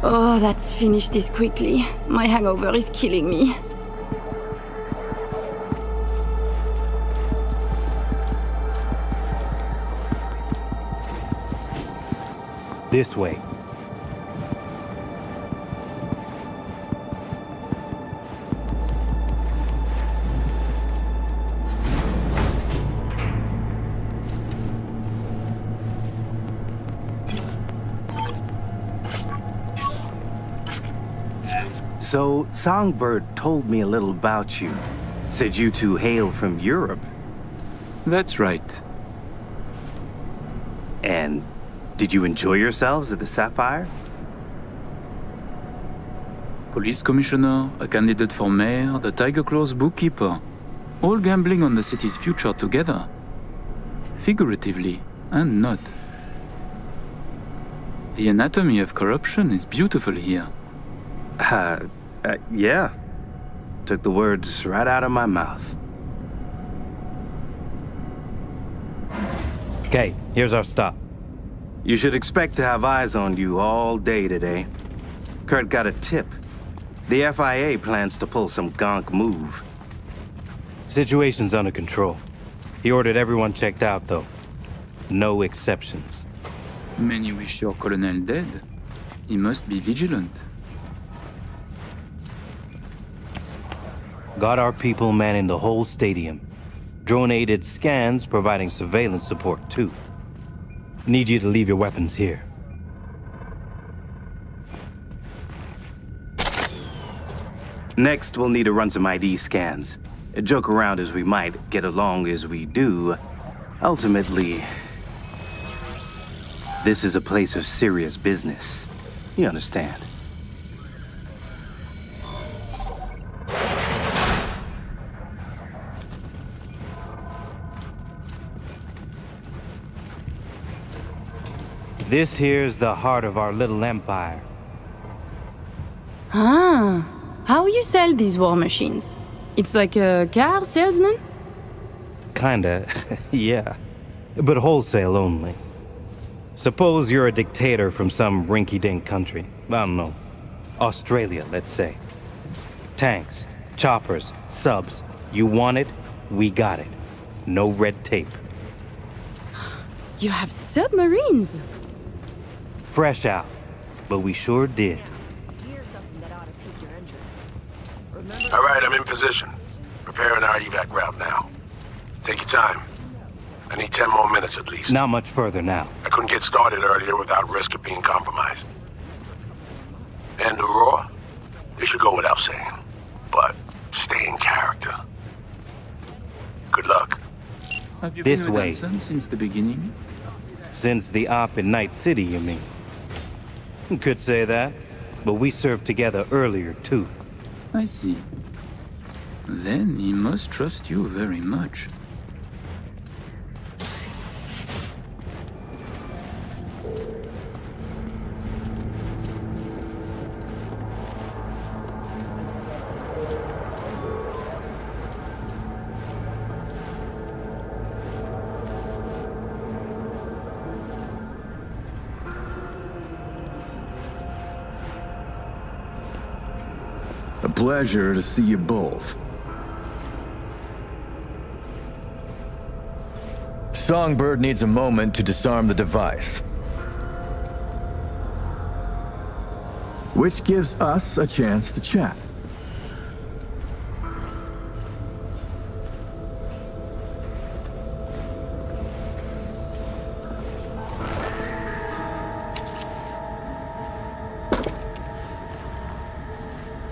Oh, let's finish this quickly. My hangover is killing me. This way. So, Songbird told me a little about you. Said you two hail from Europe. That's right. And did you enjoy yourselves at the Sapphire? Police commissioner, a candidate for mayor, the Tiger Claw's bookkeeper. All gambling on the city's future together. Figuratively, and not. The anatomy of corruption is beautiful here. Yeah. Took the words right out of my mouth. Okay, here's our stop. You should expect to have eyes on you all day today. Kurt got a tip. The FIA plans to pull some gonk move. Situation's under control. He ordered everyone checked out, though. No exceptions. Many wish your colonel dead. He must be vigilant. Got our people manning the whole stadium. Drone-aided scans providing surveillance support, too. Need you to leave your weapons here. Next, we'll need to run some ID scans. Joke around as we might, get along as we do. Ultimately, this is a place of serious business. You understand? This here's the heart of our little empire. Ah, how you sell these war machines? It's like a car salesman? Kinda, yeah. But wholesale only. Suppose you're a dictator from some rinky-dink country. I don't know. Australia, let's say. Tanks, choppers, subs. You want it, we got it. No red tape. You have submarines! Fresh out, but we sure did. All right, I'm in position. Preparing our evac route now. Take your time. I need 10 more minutes at least. Not much further now. I couldn't get started earlier without risk of being compromised. And Aurora, you should go without saying. But stay in character. Good luck. Have you This been way. with Anson since the beginning? Since the op in Night City, you mean? Could say that, but we served together earlier, too. I see. Then he must trust you very much. A pleasure to see you both. Songbird needs a moment to disarm the device. Which gives us a chance to chat.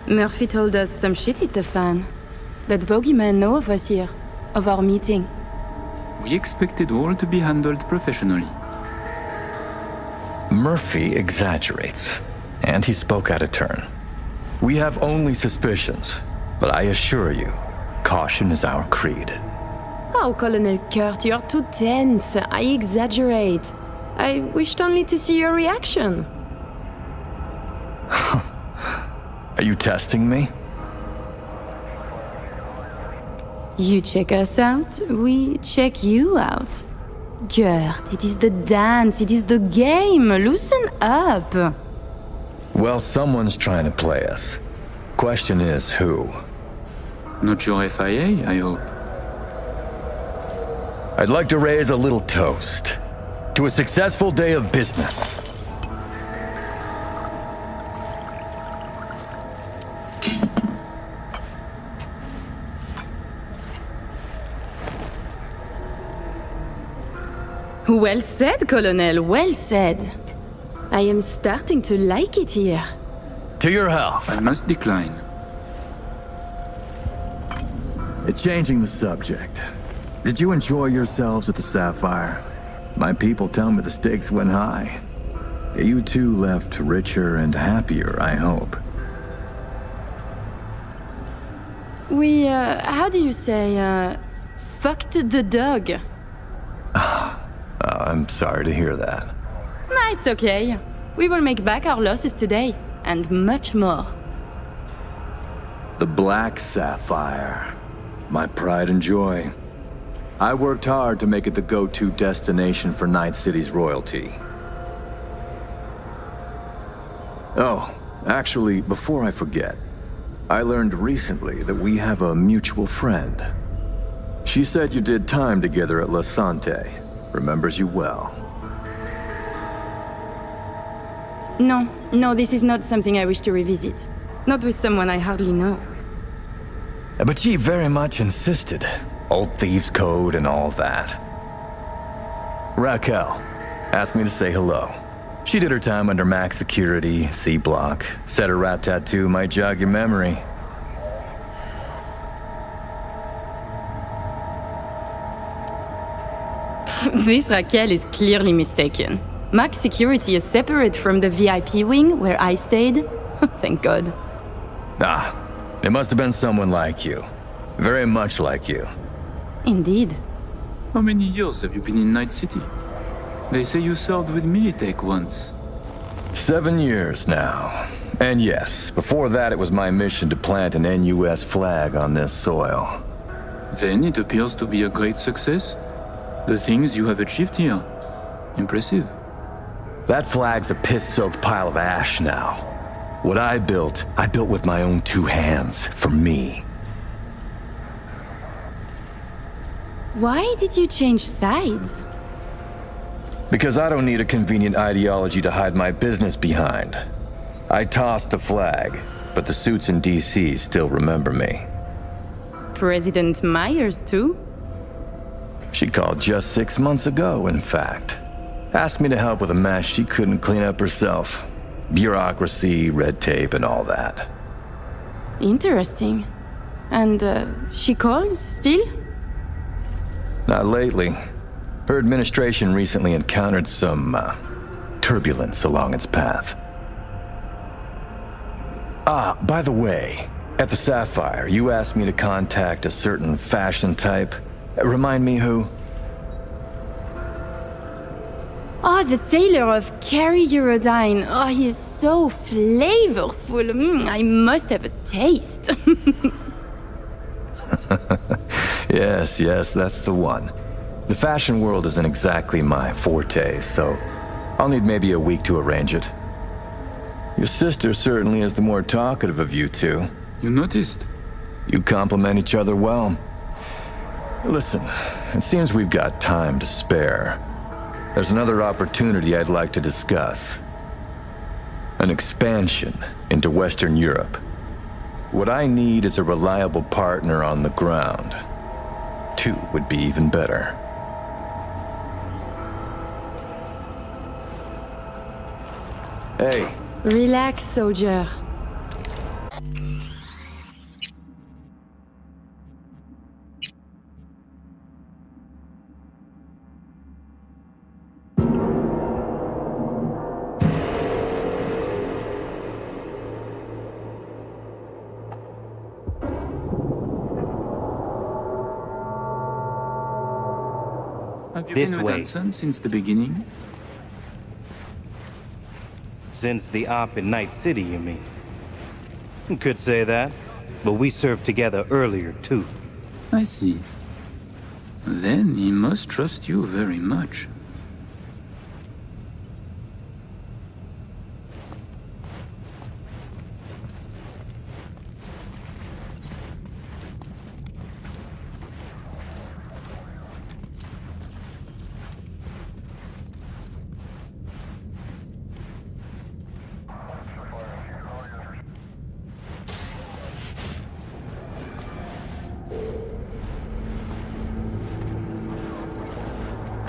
Murphy told us some shit hit the fan. That bogeyman know of us here, of our meeting. We expected all to be handled professionally. Murphy exaggerates, and he spoke out of turn. We have only suspicions, but I assure you, caution is our creed. Oh, Colonel Kurt, you're too tense. I exaggerate. I wished only to see your reaction. Are you testing me? You check us out, we check you out. Kurt, it is the dance, it is the game. Loosen up. Well, someone's trying to play us. Question is, who? Not your FIA, I hope. I'd like to raise a little toast to a successful day of business. Well said, Colonel, well said. I am starting to like it here. To your health. I must decline. Changing the subject. Did you enjoy yourselves at the Sapphire? My people tell me the stakes went high. You two left richer and happier, I hope. We, how do you say, fucked the dog? I'm sorry to hear that. Nah, it's okay. We will make back our losses today, and much more. The Black Sapphire. My pride and joy. I worked hard to make it the go-to destination for Night City's royalty. Oh, actually, before I forget, I learned recently that we have a mutual friend. She said you did time together at La Sante. Remembers you well. No, this is not something I wish to revisit. Not with someone I hardly know. But she very much insisted. Old Thieves' Code and all that. Raquel asked me to say hello. She did her time under max security, C block. Said her rat tattoo might jog your memory. This Raquel is clearly mistaken. Max security is separate from the VIP wing where I stayed. Thank God. Ah, it must have been someone like you. Very much like you. Indeed. How many years have you been in Night City? They say you served with Militech once. 7 years now. And yes, before that it was my mission to plant an NUS flag on this soil. Then it appears to be a great success. The things you have achieved here. Impressive. That flag's a piss-soaked pile of ash now. What I built with my own two hands, for me. Why did you change sides? Because I don't need a convenient ideology to hide my business behind. I tossed the flag, but the suits in DC still remember me. President Myers, too? She called just 6 months ago, in fact. Asked me to help with a mess she couldn't clean up herself. Bureaucracy, red tape, and all that. Interesting. And she calls, still? Not lately. Her administration recently encountered some turbulence along its path. Ah, by the way, at the Sapphire, you asked me to contact a certain fashion type. Remind me who? Oh, the tailor of Carrie Eurodyne. Oh, he is so flavorful. I must have a taste. Yes, that's the one. The fashion world isn't exactly my forte, so I'll need maybe a week to arrange it. Your sister certainly is the more talkative of you two. You noticed? You complement each other well. Listen, it seems we've got time to spare. There's another opportunity I'd like to discuss. An expansion into Western Europe. What I need is a reliable partner on the ground. 2 would be even better. Hey. Relax, soldier. Have you This been with way. Hudson since the beginning? Since the op in Night City, you mean? Could say that, but we served together earlier, too. I see. Then he must trust you very much.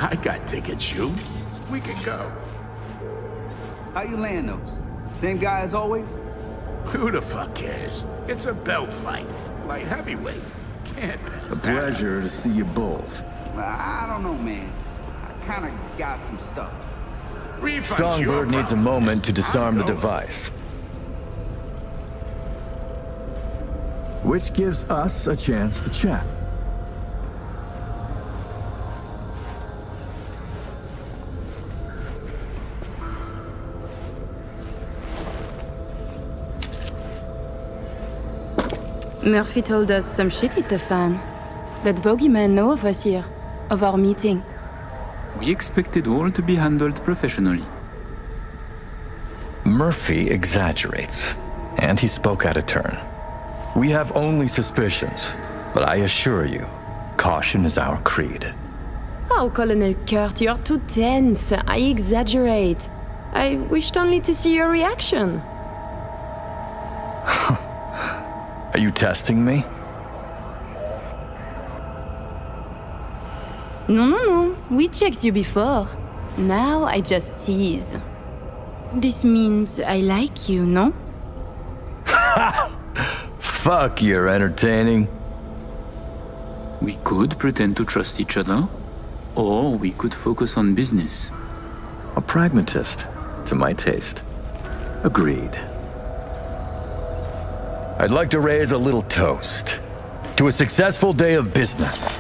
I got tickets, you. We can go. How you land those? Same guy as always? Who the fuck cares? It's a belt fight. Light heavyweight. Can't pass A pleasure to see you both. I don't know, man. I kinda got some stuff. Songbird needs a moment to disarm the device. Which gives us a chance to chat. Murphy told us some shit hit the fan. That bogeyman know of us here, of our meeting. We expected all to be handled professionally. Murphy exaggerates, and he spoke out of turn. We have only suspicions, but I assure you, caution is our creed. Oh, Colonel Kurt, you're too tense. I exaggerate. I wished only to see your reaction. Are you testing me? No. We checked you before. Now I just tease. This means I like you, no? Fuck, you're entertaining. We could pretend to trust each other, or we could focus on business. A pragmatist, to my taste. Agreed. I'd like to raise a little toast to a successful day of business.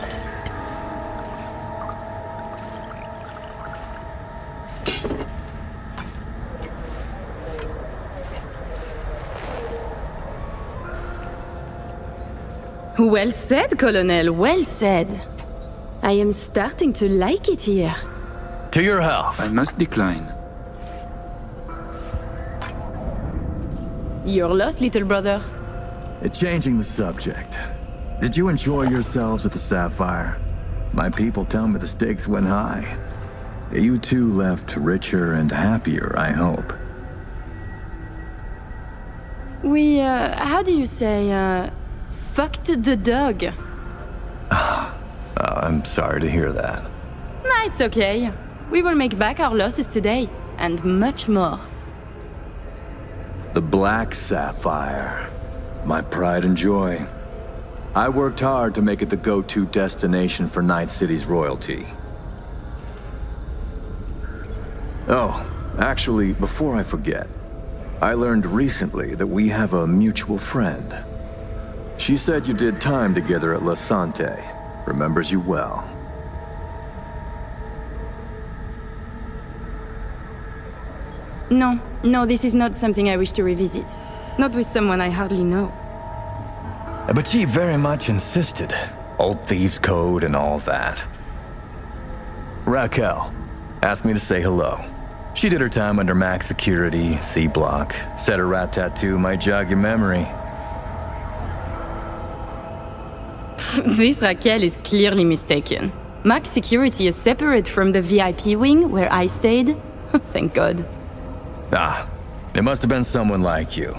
Well said, Colonel, well said. I am starting to like it here. To your health. I must decline. You're lost, little brother. Changing the subject. Did you enjoy yourselves at the Sapphire? My people tell me the stakes went high. You two left richer and happier, I hope. We, how do you say, fucked the dog? I'm sorry to hear that. Nah, it's okay. We will make back our losses today, and much more. The Black Sapphire. My pride and joy. I worked hard to make it the go-to destination for Night City's royalty. Oh, actually, before I forget, I learned recently that we have a mutual friend. She said you did time together at La Sante. Remembers you well. No, this is not something I wish to revisit. Not with someone I hardly know. But she very much insisted. Old Thieves' Code and all that. Raquel asked me to say hello. She did her time under max security, C block. Said her rat tattoo might jog your memory. This Raquel is clearly mistaken. Max security is separate from the VIP wing where I stayed. Thank God. Ah, it must have been someone like you.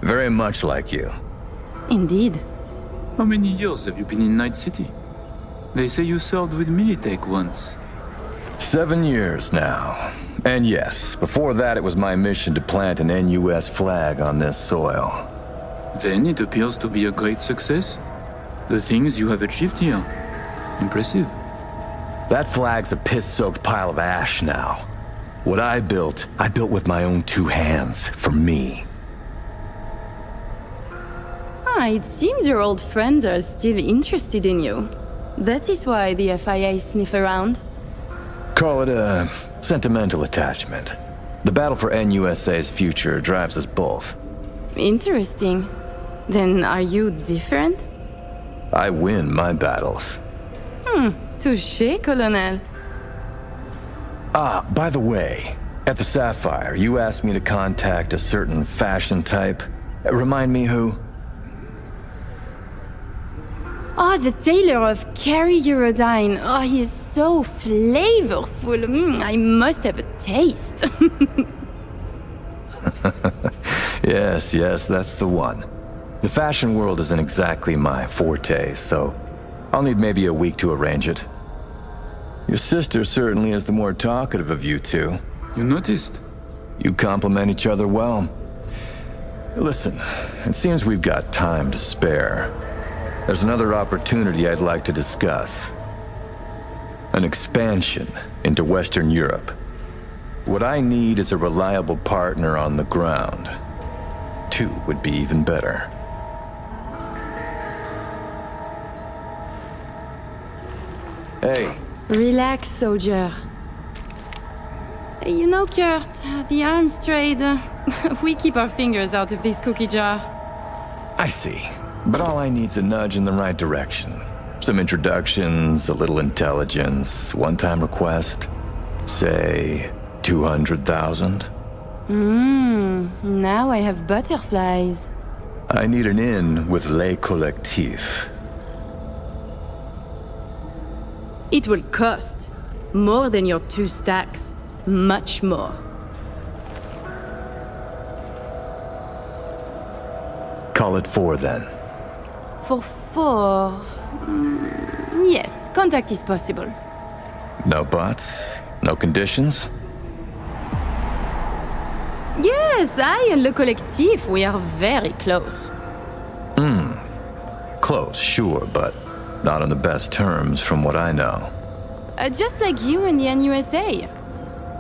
Very much like you. Indeed. How many years have you been in Night City? They say you served with Militech once. 7 years now. And yes, before that it was my mission to plant an NUS flag on this soil. Then it appears to be a great success. The things you have achieved here. Impressive. That flag's a piss-soaked pile of ash now. What I built with my own 2 hands, for me. It seems your old friends are still interested in you. That is why the FIA sniff around. Call it a sentimental attachment. The battle for NUSA's future drives us both. Interesting. Then are you different? I win my battles. Touché, Colonel. Ah, by the way, at the Sapphire, you asked me to contact a certain fashion type. Remind me who? Oh, the tailor of Carrie Eurodyne. Oh, he is so flavorful. I must have a taste. Yes, that's the one. The fashion world isn't exactly my forte, so I'll need maybe a week to arrange it. Your sister certainly is the more talkative of you two. You noticed? You complement each other well. Listen, it seems we've got time to spare. There's another opportunity I'd like to discuss. An expansion into Western Europe. What I need is a reliable partner on the ground. 2 would be even better. Hey. Relax, soldier. You know, Kurt, the arms trade, we keep our fingers out of this cookie jar. I see. But all I need's a nudge in the right direction. Some introductions, a little intelligence, one-time request. Say, 200,000? Now I have butterflies. I need an in with Les Collectifs. It will cost more than your 2 stacks. Much more. Call it 4 then. For 4... yes, contact is possible. No buts? No conditions? Yes, I and Le Collectif, we are very close. Close, sure, but not on the best terms from what I know. Just like you and the NUSA.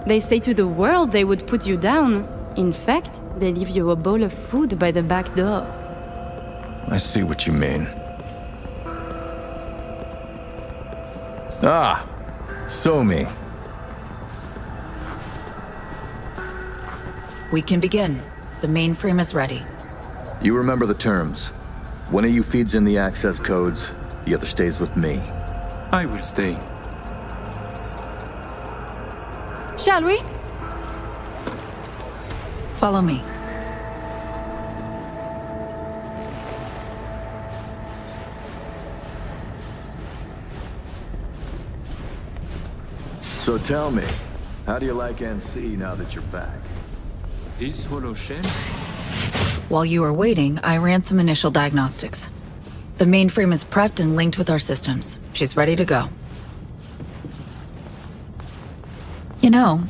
They say to the world they would put you down. In fact, they leave you a bowl of food by the back door. I see what you mean. Ah, Somi. We can begin. The mainframe is ready. You remember the terms. One of you feeds in the access codes, the other stays with me. I will stay. Shall we? Follow me. So tell me, how do you like NC now that you're back? This hollow shell? While you were waiting, I ran some initial diagnostics. The mainframe is prepped and linked with our systems. She's ready to go. You know,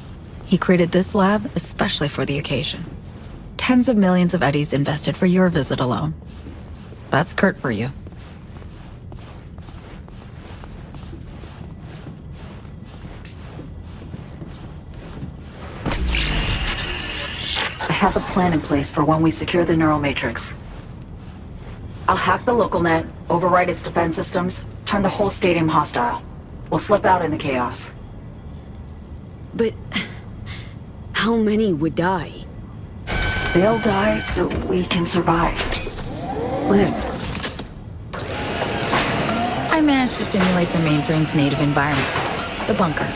he created this lab especially for the occasion. Tens of millions of eddies invested for your visit alone. That's Kurt for you. I have a plan in place for when we secure the neural matrix. I'll hack the local net, override its defense systems, turn the whole stadium hostile. We'll slip out in the chaos. But how many would die? They'll die so we can survive. Live. I managed to simulate the mainframe's native environment, the bunker.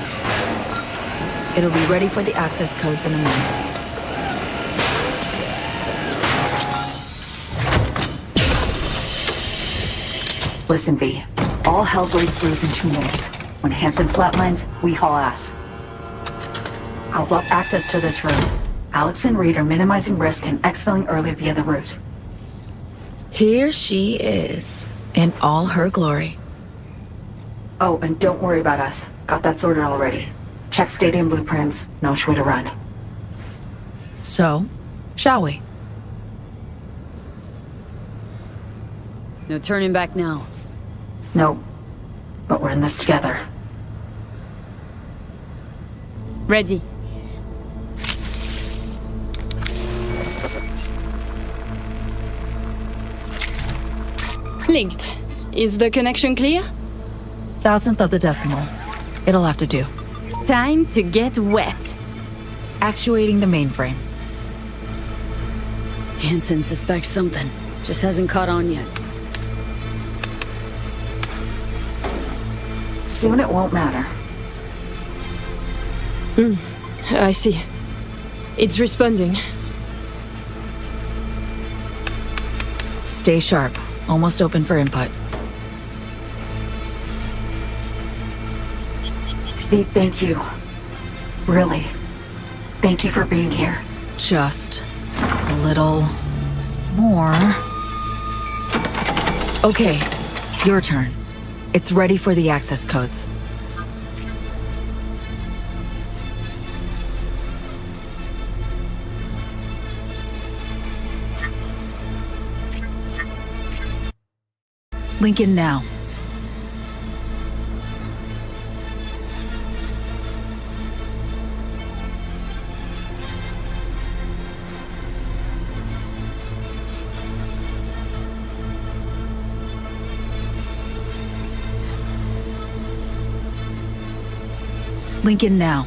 It'll be ready for the access codes in a moment. Listen, V. All hell breaks loose in 2 minutes. When Hansen flatlines, we haul ass. I'll block access to this room. Alex and Reed are minimizing risk and exfilling early via the route. Here she is, in all her glory. Oh, and don't worry about us. Got that sorted already. Check stadium blueprints, know which way to run. So, shall we? No turning back now. No, but we're in this together. Ready. Linked. Is the connection clear? 1,000th of the decimal. It'll have to do. Time to get wet. Actuating the mainframe. Hansen suspects something. Just hasn't caught on yet. Soon it won't matter. I see. It's responding. Stay sharp. Almost open for input. Steve, thank you. Really. Thank you for being here. Just a little more. Okay, your turn. It's ready for the access codes. Link in now. Link in now.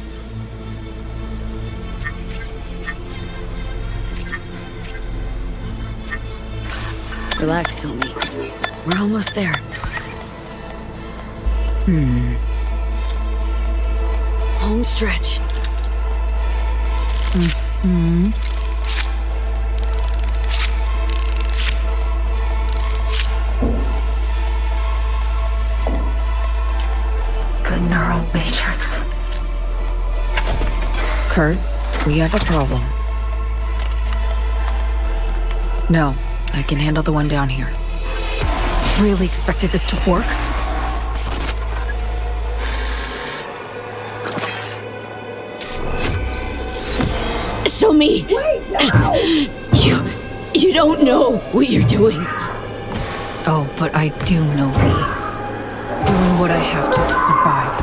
Relax, Somi. We're almost there. Home stretch. The neural matrix. Kurt, we have a problem. No, I can handle the one down here. Really expected this to work? Somi! You don't know what you're doing. Oh, but I do know, Lee. Doing what I have to survive.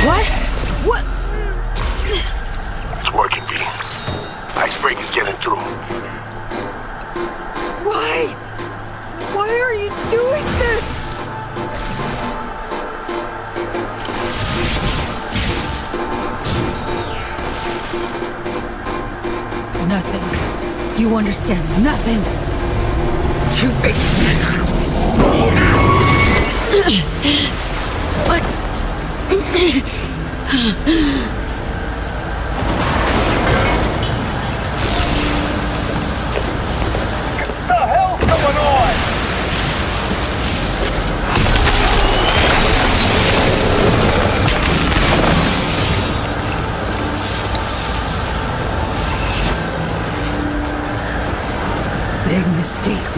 What? What? It's working, V. Icebreaker's getting through. Why? Why are you doing this? Nothing. You understand nothing. Two-faced. What? Big mistake, V.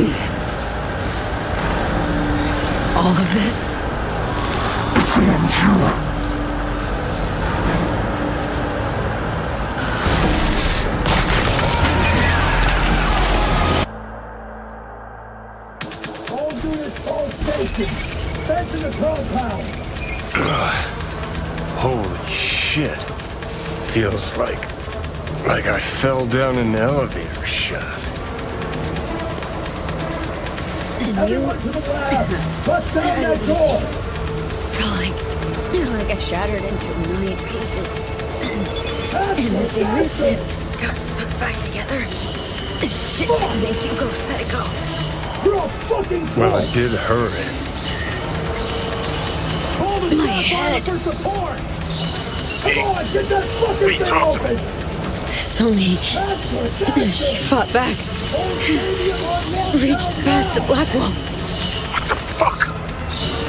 All of this? It's on you. Holy shit. Feels like I fell down an elevator shaft. And you... Bust down that door! Like I shattered into a million pieces. And the same instant, got put back together. This shit can make you go psycho. You're a fucking fool! Well, it did hurt. My head. For support! Come on, get that fucking thing open! Sony, she fought back. Reached past the black wall. What the fuck?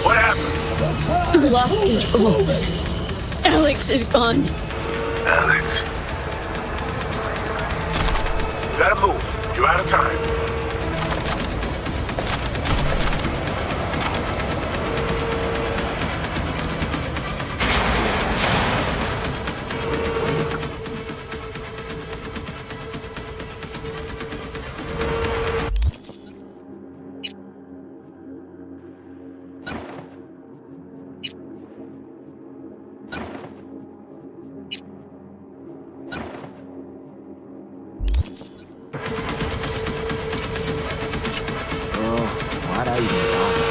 What happened? Lost control. Alex is gone. Alex. You gotta move. You're out of time. Why'd I even bother?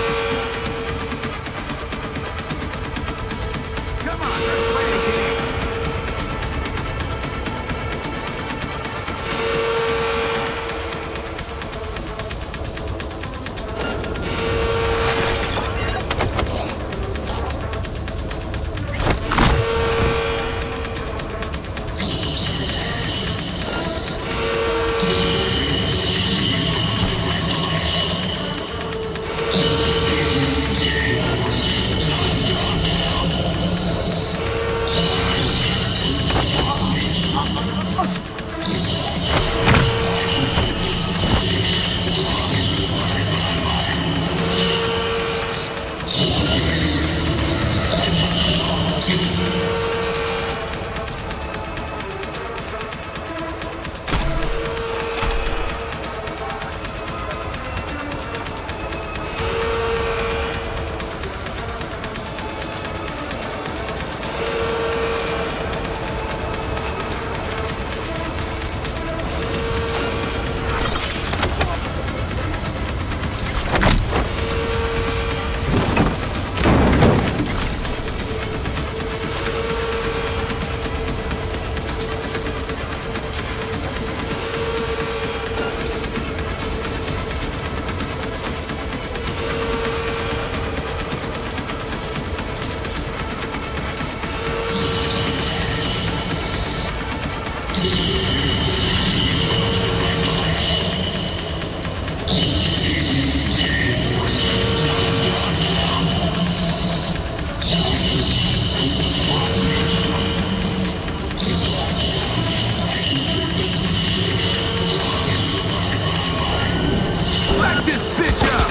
Come on, let's play a game. Back this bitch up!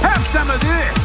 Have some of this!